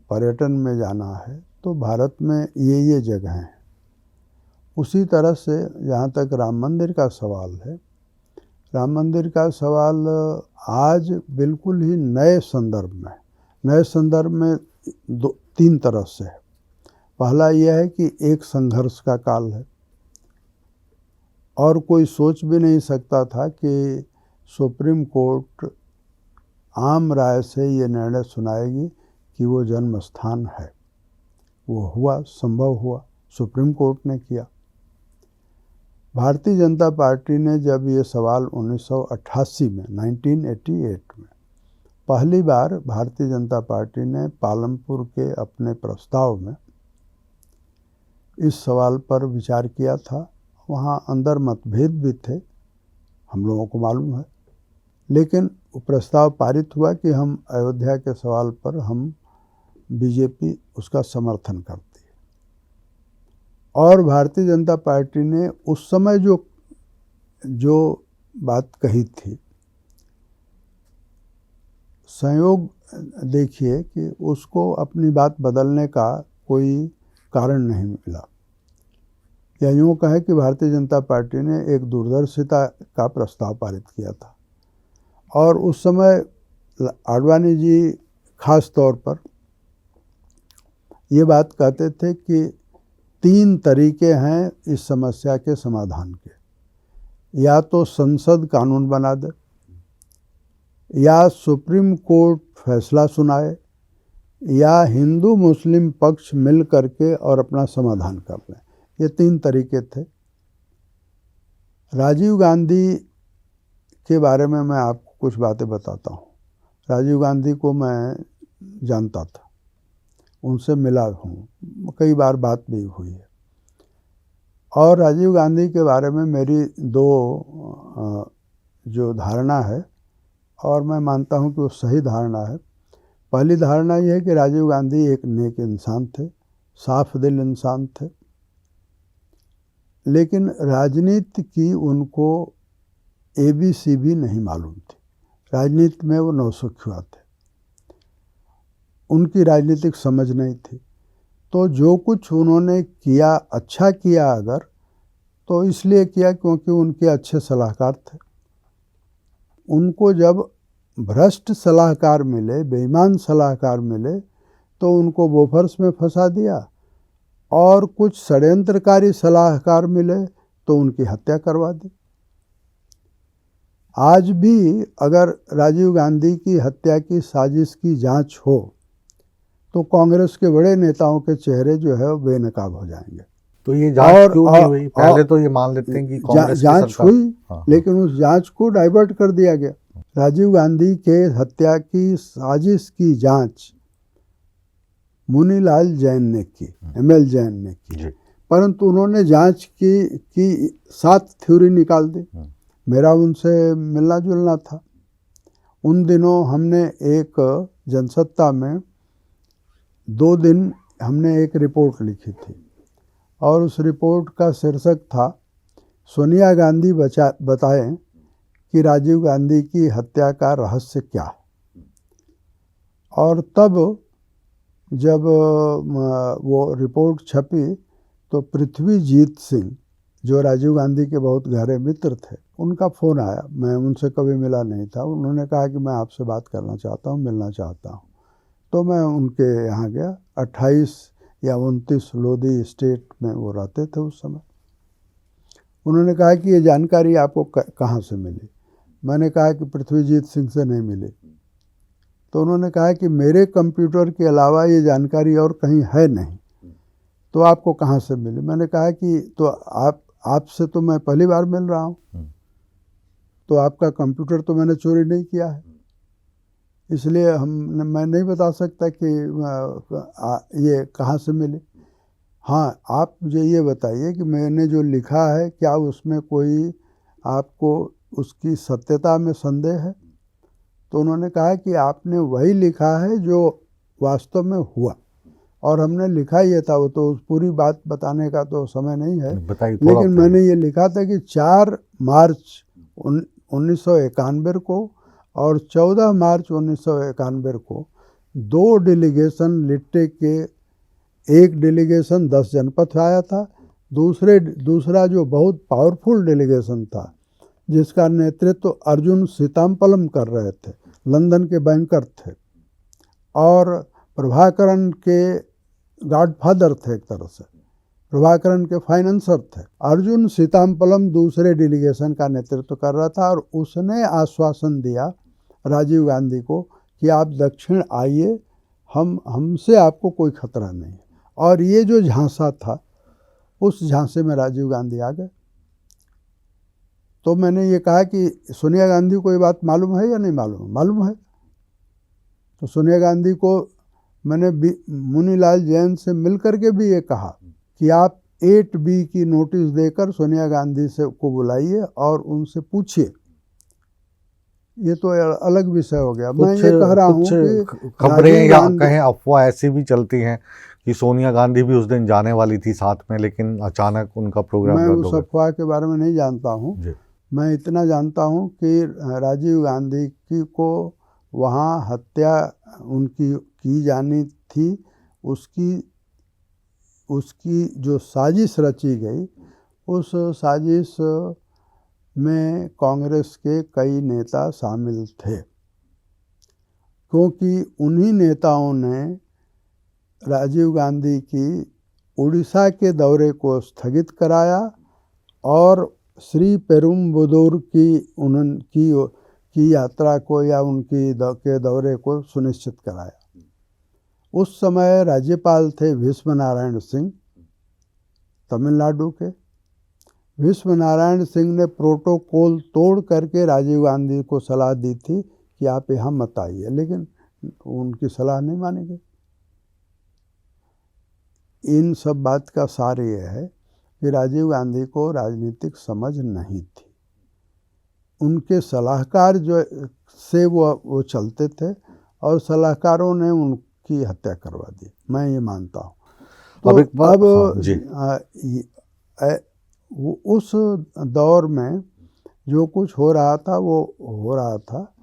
पर्यटन में जाना है तो भारत में ये जगह हैं। उसी तरह से जहाँ तक राम मंदिर का सवाल है, राम मंदिर का सवाल आज बिल्कुल ही नए संदर्भ में तीन तरह से है। पहला यह है कि एक संघर्ष का काल है, और कोई सोच भी नहीं सकता था कि सुप्रीम कोर्ट आम राय से ये निर्णय सुनाएगी कि वो जन्म स्थान है। वो हुआ, संभव हुआ, सुप्रीम कोर्ट ने किया। भारतीय जनता पार्टी ने जब ये सवाल 1988 में 1988 में पहली बार भारतीय जनता पार्टी ने पालमपुर के अपने प्रस्ताव में इस सवाल पर विचार किया था। वहाँ अंदर मतभेद भी थे, हम लोगों को मालूम है, लेकिन वो प्रस्ताव पारित हुआ कि हम अयोध्या के सवाल पर हम बीजेपी उसका समर्थन करती है। और भारतीय जनता पार्टी ने उस समय जो बात कही थी, संयोग देखिए कि उसको अपनी बात बदलने का कोई कारण नहीं मिला। या यूँ कहे कि भारतीय जनता पार्टी ने एक दूरदर्शिता का प्रस्ताव पारित किया था, और उस समय आडवाणी जी खास तौर पर ये बात कहते थे कि 3 तरीके हैं इस समस्या के समाधान के। या तो संसद कानून बना दे, या सुप्रीम कोर्ट फैसला सुनाए, या हिंदू मुस्लिम पक्ष मिल करके और अपना समाधान कर लें। ये 3 तरीके थे। राजीव गांधी के बारे में मैं आपको कुछ बातें बताता हूँ। राजीव गांधी को मैं जानता था, उनसे मिला हूँ, कई बार बात भी हुई है। और राजीव गांधी के बारे में मेरी 2 जो धारणा है, और मैं मानता हूँ कि वो सही धारणा है। पहली धारणा यह है कि राजीव गांधी एक नेक इंसान थे, साफ दिल इंसान थे, लेकिन राजनीति की उनको ABC भी नहीं मालूम थी। राजनीति में वो नौसिखुआ थे, उनकी राजनीतिक समझ नहीं थी। तो जो कुछ उन्होंने किया, अच्छा किया अगर, तो इसलिए किया क्योंकि उनके अच्छे सलाहकार थे। उनको जब भ्रष्ट सलाहकार मिले, बेईमान सलाहकार मिले, तो उनको बोफर्स में फंसा दिया, और कुछ षड्यंत्रकारी सलाहकार मिले तो उनकी हत्या करवा दी। आज भी अगर राजीव गांधी की हत्या की साजिश की जांच हो तो कांग्रेस के बड़े नेताओं के चेहरे जो है वो बेनकाब हो जाएंगे। तो ये जांच क्यों नहीं हुई? पहले तो ये मान लेते हैं कि कांग्रेस की जांच सरकार हुई, लेकिन उस जांच को डाइवर्ट कर दिया गया। राजीव गांधी के हत्या की साजिश की जांच मुनीलाल जैन ने की, ML जैन ने की, परंतु उन्होंने जांच की 7 थ्योरी निकाल दी। मेरा उनसे मिलना जुलना था। उन दिनों हमने एक जनसत्ता में 2 दिन हमने एक रिपोर्ट लिखी थी और उस रिपोर्ट का शीर्षक था सोनिया गांधी बताएं कि राजीव गांधी की हत्या का रहस्य क्या है। और तब जब वो रिपोर्ट छपी तो पृथ्वीजीत सिंह, जो राजीव गांधी के बहुत गहरे मित्र थे, उनका फ़ोन आया। मैं उनसे कभी मिला नहीं था। उन्होंने कहा कि मैं आपसे बात करना चाहता हूँ, मिलना चाहता हूँ। तो मैं उनके यहाँ गया। 28 या 29 लोधी स्टेट में वो रहते थे उस समय। उन्होंने कहा कि ये जानकारी आपको कहाँ से मिली? मैंने कहा कि पृथ्वीजीत सिंह से नहीं मिली। तो उन्होंने कहा कि मेरे कंप्यूटर के अलावा ये जानकारी और कहीं है नहीं, तो आपको कहाँ से मिली? मैंने कहा कि तो आपसे तो मैं पहली बार मिल रहा हूँ, तो आपका कंप्यूटर तो मैंने चोरी नहीं किया है, इसलिए मैं नहीं बता सकता कि ये कहाँ से मिली। हाँ, आप मुझे ये बताइए कि मैंने जो लिखा है क्या उसमें कोई आपको उसकी सत्यता में संदेह है? तो उन्होंने कहा कि आपने वही लिखा है जो वास्तव में हुआ, और हमने लिखा ये था। वो तो पूरी बात बताने का तो समय नहीं है, लेकिन मैंने ये लिखा था कि 4 मार्च 1991 को और 14 मार्च 1991 को 2 डेलीगेशन लिट्टे के, एक डेलीगेशन 10 जनपद आया था, दूसरा जो बहुत पावरफुल डेलीगेशन था जिसका नेतृत्व अर्जुन सीतामपलम कर रहे थे, लंदन के बैंकर थे और प्रभाकरन के गॉडफादर थे, एक तरह से प्रभाकरन के फाइनेंसर थे। अर्जुन सीतामपलम दूसरे डेलीगेशन का नेतृत्व कर रहा था और उसने आश्वासन दिया राजीव गांधी को कि आप दक्षिण आइए, हमसे आपको कोई खतरा नहीं है। और ये जो झांसा था, उस झांसे में राजीव गांधी आ गए। तो मैंने ये कहा कि सोनिया गांधी को ये बात मालूम है या नहीं मालूम? मालूम है। तो सोनिया गांधी को मैंने मुनीलाल जैन से मिल करके भी ये कहा कि आप 8B की नोटिस देकर सोनिया गांधी से को बुलाइए और उनसे पूछिए। ये तो अलग विषय हो गया। मैं ये कह रहा हूँ कि खबरें या कहें अफवाह ऐसी भी चलती हैं कि सोनिया गांधी भी उस दिन जाने वाली थी साथ में, लेकिन अचानक उनका प्रोग्राम रद्द हो गया। मैं उस अफवाह के बारे में नहीं जानता हूँ। मैं इतना जानता हूँ कि राजीव गांधी की को वहाँ हत्या उनकी की जानी थी। उसकी जो साजिश रची गई, उस साजिश में कांग्रेस के कई नेता शामिल थे, क्योंकि उन्हीं नेताओं ने राजीव गांधी की उड़ीसा के दौरे को स्थगित कराया और श्री पेरुम्बदूर की यात्रा को या उनकी के दौरे को सुनिश्चित कराया। उस समय राज्यपाल थे भीष्म नारायण सिंह, तमिलनाडु के। भीष्म नारायण सिंह ने प्रोटोकॉल तोड़ करके राजीव गांधी को सलाह दी थी कि आप यहाँ मत आइए, लेकिन उनकी सलाह नहीं मानी गई। इन सब बात का सार ये है कि राजीव गांधी को राजनीतिक समझ नहीं थी। उनके सलाहकार जो से वो चलते थे और सलाहकारों ने उनकी हत्या करवा दी, मैं ये मानता हूँ। तो उस दौर में जो कुछ हो रहा था वो हो रहा था,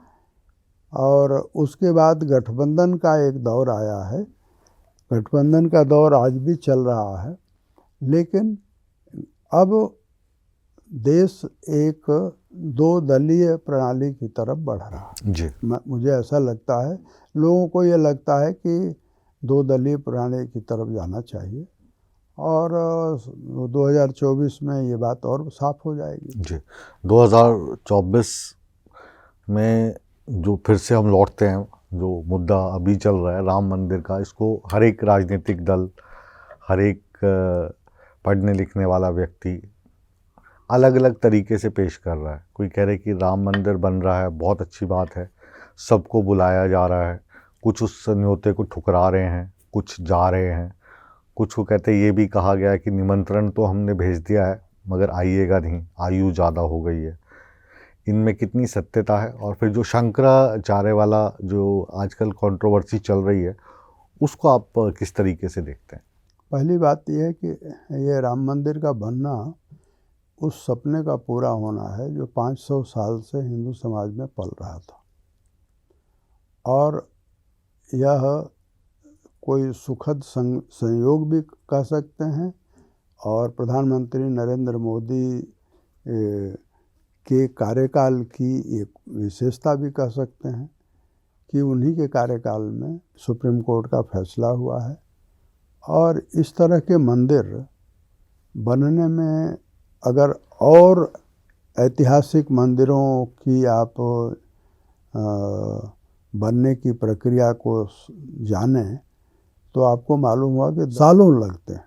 और उसके बाद गठबंधन का एक दौर आया है। गठबंधन का दौर आज भी चल रहा है, लेकिन अब देश एक 2 दलीय प्रणाली की तरफ बढ़ रहा है जी। मुझे ऐसा लगता है, लोगों को ये लगता है कि 2 दलीय प्रणाली की तरफ जाना चाहिए, और 2024 में ये बात और साफ हो जाएगी जी। 2024 में जो फिर से हम लौटते हैं, जो मुद्दा अभी चल रहा है राम मंदिर का, इसको हर एक राजनीतिक दल, हर एक पढ़ने लिखने वाला व्यक्ति अलग अलग तरीके से पेश कर रहा है। कोई कह रहे कि राम मंदिर बन रहा है, बहुत अच्छी बात है, सबको बुलाया जा रहा है। कुछ उस न्योते को ठुकरा रहे हैं, कुछ जा रहे हैं। कुछ को कहते ये भी कहा गया है कि निमंत्रण तो हमने भेज दिया है मगर आइएगा नहीं, आयु ज़्यादा हो गई है। इनमें कितनी सत्यता है? और फिर जो शंकराचार्य वाला जो आजकल कंट्रोवर्सी चल रही है, उसको आप किस तरीके से देखते हैं? पहली बात यह है कि ये राम मंदिर का बनना उस सपने का पूरा होना है जो 500 साल से हिंदू समाज में पल रहा था, और यह कोई सुखद संयोग भी कह सकते हैं, और प्रधानमंत्री नरेंद्र मोदी के कार्यकाल की एक विशेषता भी कह सकते हैं कि उन्हीं के कार्यकाल में सुप्रीम कोर्ट का फैसला हुआ है। और इस तरह के मंदिर बनने में अगर और ऐतिहासिक मंदिरों की आप बनने की प्रक्रिया को जानें तो आपको मालूम हुआ कि सालों लगते हैं,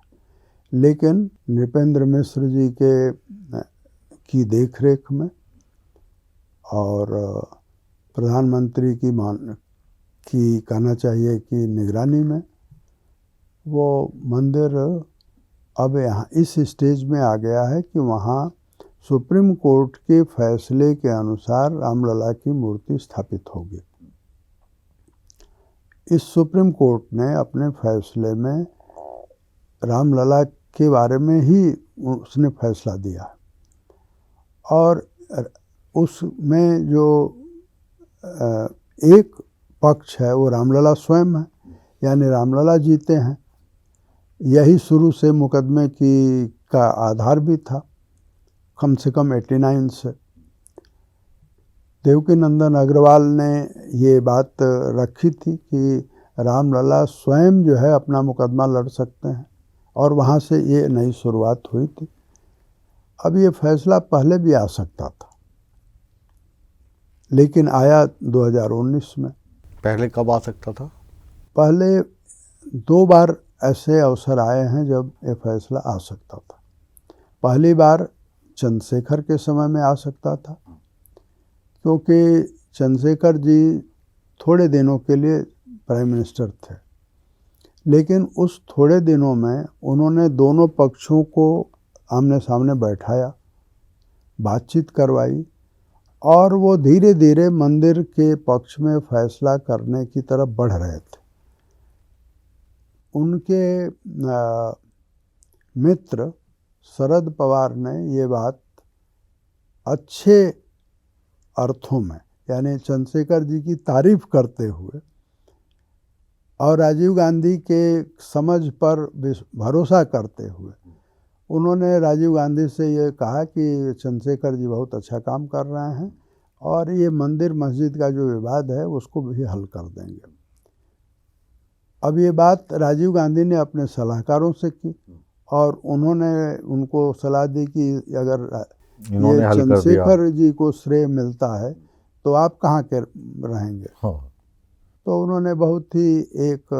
लेकिन नृपेंद्र मिश्र जी की देखरेख में और प्रधानमंत्री की कहना चाहिए कि निगरानी में वो मंदिर अब यहाँ इस स्टेज में आ गया है कि वहाँ सुप्रीम कोर्ट के फैसले के अनुसार रामलला की मूर्ति स्थापित होगी। इस सुप्रीम कोर्ट ने अपने फैसले में रामलला के बारे में ही उसने फैसला दिया, और उसमें जो एक पक्ष है वो रामलला स्वयं है, यानी रामलला जीते हैं। यही शुरू से मुकदमे का आधार भी था, कम से कम 89 से। देवकीनंदन अग्रवाल ने ये बात रखी थी कि रामलला स्वयं जो है अपना मुकदमा लड़ सकते हैं, और वहाँ से ये नई शुरुआत हुई थी। अब ये फैसला पहले भी आ सकता था, लेकिन आया 2019 में। पहले कब आ सकता था? पहले 2 बार ऐसे अवसर आए हैं जब ये फैसला आ सकता था। पहली बार चंद्रशेखर के समय में आ सकता था, क्योंकि चंद्रशेखर जी थोड़े दिनों के लिए प्राइम मिनिस्टर थे, लेकिन उस थोड़े दिनों में उन्होंने दोनों पक्षों को आमने सामने बैठाया, बातचीत करवाई, और वो धीरे धीरे मंदिर के पक्ष में फैसला करने की तरफ बढ़ रहे थे। उनके मित्र शरद पवार ने ये बात अच्छे अर्थों में, यानी चंद्रशेखर जी की तारीफ करते हुए और राजीव गांधी के समझ पर भरोसा करते हुए, उन्होंने राजीव गांधी से ये कहा कि चंद्रशेखर जी बहुत अच्छा काम कर रहे हैं, और ये मंदिर मस्जिद का जो विवाद है उसको भी हल कर देंगे। अब ये बात राजीव गांधी ने अपने सलाहकारों से की, और उन्होंने उनको सलाह दी कि अगर ये चंद्रशेखर जी को श्रेय मिलता है तो आप कहाँ के रहेंगे। हाँ। तो उन्होंने बहुत ही एक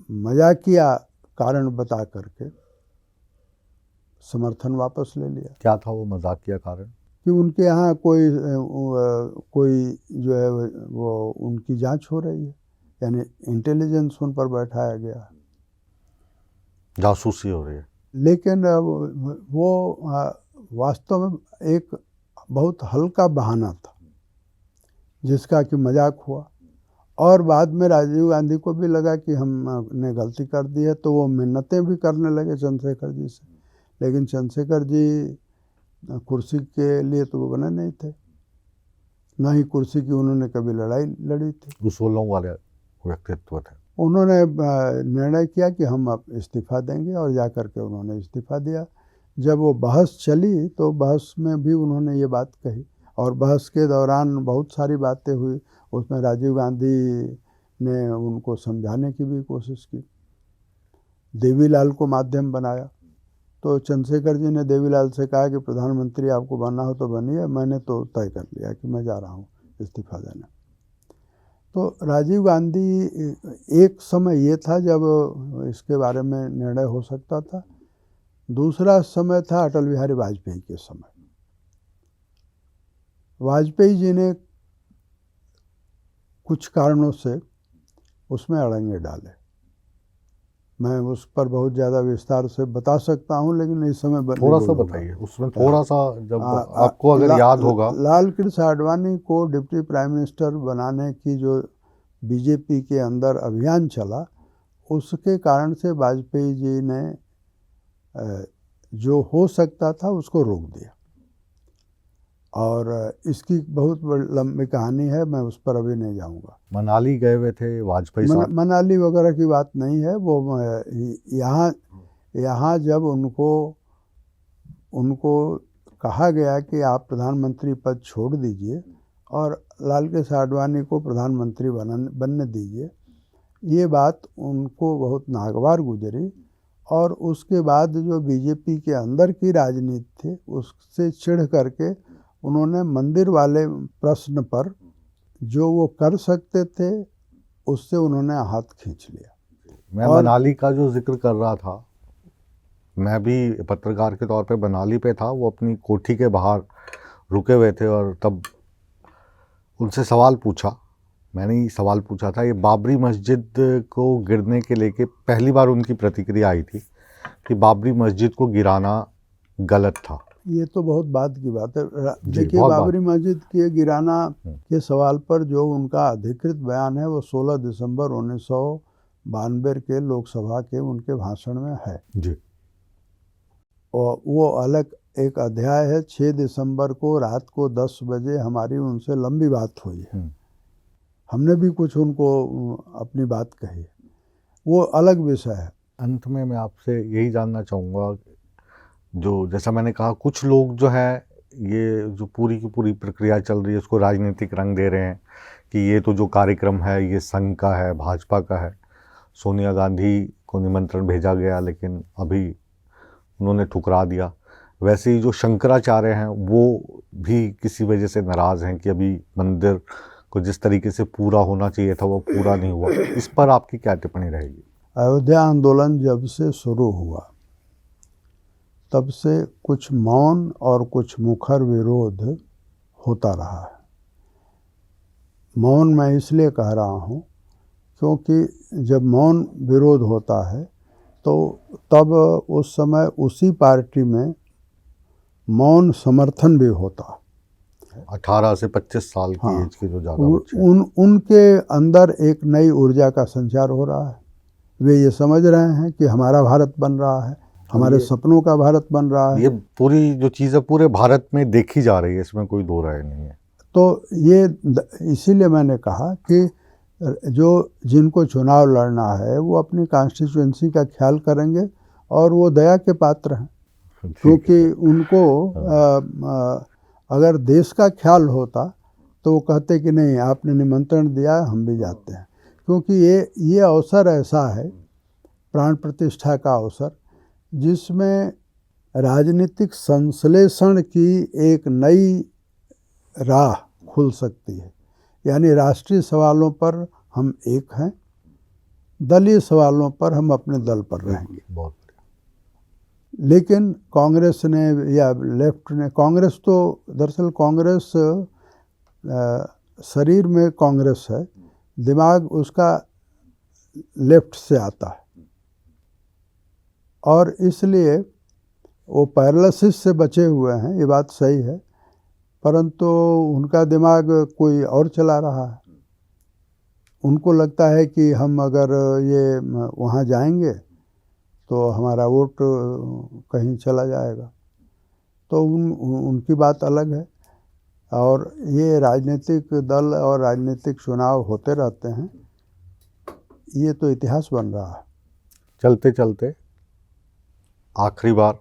मजाकिया कारण बता करके समर्थन वापस ले लिया। क्या था वो मजाकिया कारण? कि उनके यहाँ कोई जो है वो उनकी जांच हो रही है, यानी इंटेलिजेंस उन पर बैठाया गया है, जासूसी हो रही है। लेकिन वो वास्तव में एक बहुत हल्का बहाना था जिसका कि मजाक हुआ, और बाद में राजीव गांधी को भी लगा कि हमने गलती कर दी है, तो वो मिन्नतें भी करने लगे चंद्रशेखर जी से। लेकिन चंद्रशेखर जी कुर्सी के लिए तो वो बने नहीं थे, ना ही कुर्सी की उन्होंने कभी लड़ाई लड़ी थी। उसूलों वाले व्यक्तित्व थे। उन्होंने निर्णय किया कि हम अब इस्तीफ़ा देंगे, और जा कर के उन्होंने इस्तीफ़ा दिया। जब वो बहस चली तो बहस में भी उन्होंने ये बात कही, और बहस के दौरान बहुत सारी बातें हुई। उसमें राजीव गांधी ने उनको समझाने की भी कोशिश की, देवीलाल को माध्यम बनाया। तो चंद्रशेखर जी ने देवीलाल से कहा कि प्रधानमंत्री आपको बनना हो तो बनिए, मैंने तो तय कर लिया कि मैं जा रहा हूँ इस्तीफ़ा देने। तो राजीव गांधी, एक समय ये था जब इसके बारे में निर्णय हो सकता था। दूसरा समय था अटल बिहारी वाजपेयी के समय। वाजपेयी जी ने कुछ कारणों से उसमें अड़ंगे डाले। मैं उस पर बहुत ज़्यादा विस्तार से बता सकता हूँ, लेकिन इस समय थोड़ा सा बताइए उसमें, थोड़ा सा जब आपको अगर याद होगा। लाल कृष्ण आडवाणी को डिप्टी प्राइम मिनिस्टर बनाने की जो बीजेपी के अंदर अभियान चला, उसके कारण से वाजपेयी जी ने जो हो सकता था उसको रोक दिया। और इसकी बहुत लंबी कहानी है, मैं उस पर अभी नहीं जाऊंगा। मनाली गए हुए थे वाजपेयी साहब? मनाली वगैरह की बात नहीं है। वो यहाँ जब उनको कहा गया कि आप प्रधानमंत्री पद छोड़ दीजिए और लाल कृष्ण आडवाणी को प्रधानमंत्री बनने दीजिए, ये बात उनको बहुत नागवार गुजरी। और उसके बाद जो बीजेपी के अंदर की राजनीति थी उससे चिढ़ करके उन्होंने मंदिर वाले प्रश्न पर जो वो कर सकते थे उससे उन्होंने हाथ खींच लिया। मैं मनाली का जो जिक्र कर रहा था, मैं भी पत्रकार के तौर पे मनाली पे था। वो अपनी कोठी के बाहर रुके हुए थे और तब उनसे सवाल पूछा। मैंने ही सवाल पूछा था, ये बाबरी मस्जिद को गिरने के लेके पहली बार उनकी प्रतिक्रिया आई थी कि बाबरी मस्जिद को गिराना गलत था। ये तो बहुत बाद की बात है। देखिए, बाबरी मस्जिद के गिराना के सवाल पर जो उनका अधिकृत बयान है वो 16 दिसंबर 1992 के लोकसभा के उनके भाषण में है जी। और वो अलग एक अध्याय है। 6 दिसंबर को रात को 10 बजे हमारी उनसे लंबी बात हुई है। हमने भी कुछ उनको अपनी बात कही, वो अलग विषय है। अंत में मैं आपसे यही जानना चाहूँगा, जो जैसा मैंने कहा, कुछ लोग जो है ये जो पूरी की पूरी प्रक्रिया चल रही है उसको राजनीतिक रंग दे रहे हैं कि ये तो जो कार्यक्रम है ये संघ का है, भाजपा का है। सोनिया गांधी को निमंत्रण भेजा गया लेकिन अभी उन्होंने ठुकरा दिया। वैसे ही जो शंकराचार्य हैं वो भी किसी वजह से नाराज़ हैं कि अभी मंदिर को जिस तरीके से पूरा होना चाहिए था वो पूरा नहीं हुआ। इस पर आपकी क्या टिप्पणी रहेगी? अयोध्या आंदोलन जब से शुरू हुआ तब से कुछ मौन और कुछ मुखर विरोध होता रहा है। मौन मैं इसलिए कह रहा हूँ क्योंकि जब मौन विरोध होता है तो तब उस समय उसी पार्टी में मौन समर्थन भी होता। 18 से 25 साल की एज के जो ज़्यादा बच्चे उनके अंदर एक नई ऊर्जा का संचार हो रहा है। वे ये समझ रहे हैं कि हमारा भारत बन रहा है, हमारे सपनों का भारत बन रहा है। ये पूरी जो चीज़ है पूरे भारत में देखी जा रही है, इसमें कोई दो राय नहीं है। तो ये इसीलिए मैंने कहा कि जो जिनको चुनाव लड़ना है वो अपनी कॉन्स्टिट्यूएंसी का ख्याल करेंगे और वो दया के पात्र हैं, क्योंकि उनको अगर देश का ख्याल होता तो वो कहते कि नहीं, आपने निमंत्रण दिया, हम भी जाते हैं। क्योंकि ये अवसर ऐसा है, प्राण प्रतिष्ठा का अवसर, जिसमें राजनीतिक संश्लेषण की एक नई राह खुल सकती है। यानी राष्ट्रीय सवालों पर हम एक हैं, दलीय सवालों पर हम अपने दल पर रहेंगे। बहुत। लेकिन कांग्रेस ने या लेफ्ट ने, कांग्रेस तो दरअसल कांग्रेस शरीर में कांग्रेस है, दिमाग उसका लेफ्ट से आता है और इसलिए वो पैरालिसिस से बचे हुए हैं, ये बात सही है, परंतु उनका दिमाग कोई और चला रहा है। उनको लगता है कि हम अगर ये वहाँ जाएंगे तो हमारा वोट कहीं चला जाएगा। तो उनकी बात अलग है। और ये राजनीतिक दल और राजनीतिक चुनाव होते रहते हैं, ये तो इतिहास बन रहा है। चलते चलते आखिरी बार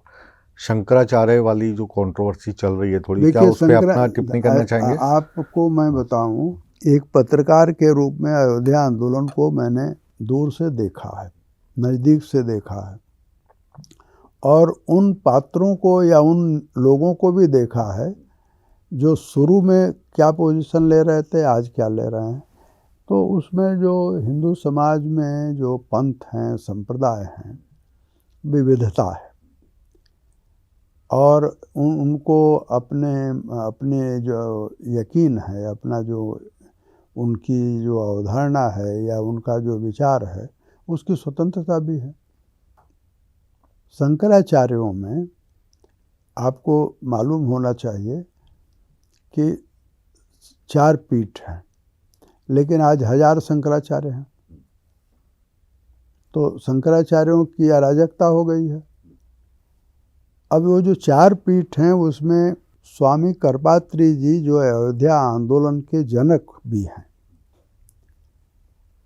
शंकराचार्य वाली जो कंट्रोवर्सी चल रही है, थोड़ी क्या उस पर अपना टिप्पणी करना चाहेंगे? आपको मैं बताऊं, एक पत्रकार के रूप में अयोध्या आंदोलन को मैंने दूर से देखा है, नज़दीक से देखा है, और उन पात्रों को या उन लोगों को भी देखा है जो शुरू में क्या पोजीशन ले रहे थे, आज क्या ले रहे हैं। तो उसमें जो हिंदू समाज में जो पंथ हैं, संप्रदाय हैं, विविधता है और उनको अपने जो यकीन है, अपना जो उनकी जो अवधारणा है या उनका जो विचार है, उसकी स्वतंत्रता भी है। शंकराचार्यों में आपको मालूम होना चाहिए कि 4 पीठ हैं। लेकिन आज 1000 शंकराचार्य हैं। तो शंकराचार्यों की अराजकता हो गई है। अब वो जो 4 पीठ हैं उसमें स्वामी करपात्री जी जो अयोध्या आंदोलन के जनक भी हैं,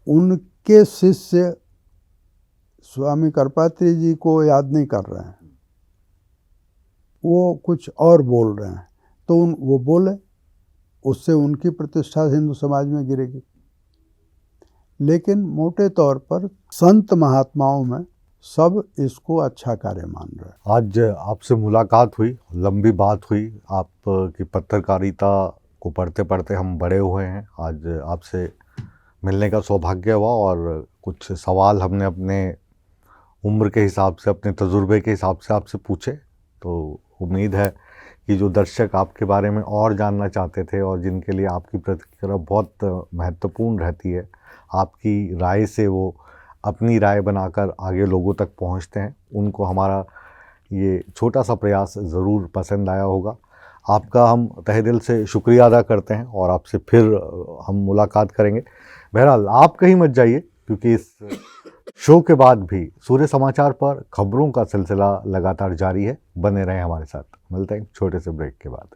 उनके शिष्य स्वामी करपात्री जी को याद नहीं कर रहे हैं, वो कुछ और बोल रहे हैं। तो वो बोले, उससे उनकी प्रतिष्ठा हिंदू समाज में गिरेगी। लेकिन मोटे तौर पर संत महात्माओं में सब इसको अच्छा कार्य मान रहे हैं। आज आपसे मुलाकात हुई, लंबी बात हुई, आपकी पत्रकारिता को पढ़ते पढ़ते हम बड़े हुए हैं। आज आपसे मिलने का सौभाग्य हुआ और कुछ सवाल हमने अपने उम्र के हिसाब से, अपने तजुर्बे के हिसाब से आपसे पूछे। तो उम्मीद है कि जो दर्शक आपके बारे में और जानना चाहते थे और जिनके लिए आपकी प्रतिक्रिया बहुत महत्वपूर्ण रहती है, आपकी राय से वो अपनी राय बनाकर आगे लोगों तक पहुंचते हैं, उनको हमारा ये छोटा सा प्रयास ज़रूर पसंद आया होगा। आपका हम तहे दिल से शुक्रिया अदा करते हैं और आपसे फिर हम मुलाकात करेंगे। बहरहाल आप कहीं मत जाइए, क्योंकि इस शो के बाद भी सूर्य समाचार पर खबरों का सिलसिला लगातार जारी है। बने रहें हमारे साथ। मिलते हैं छोटे से ब्रेक के बाद।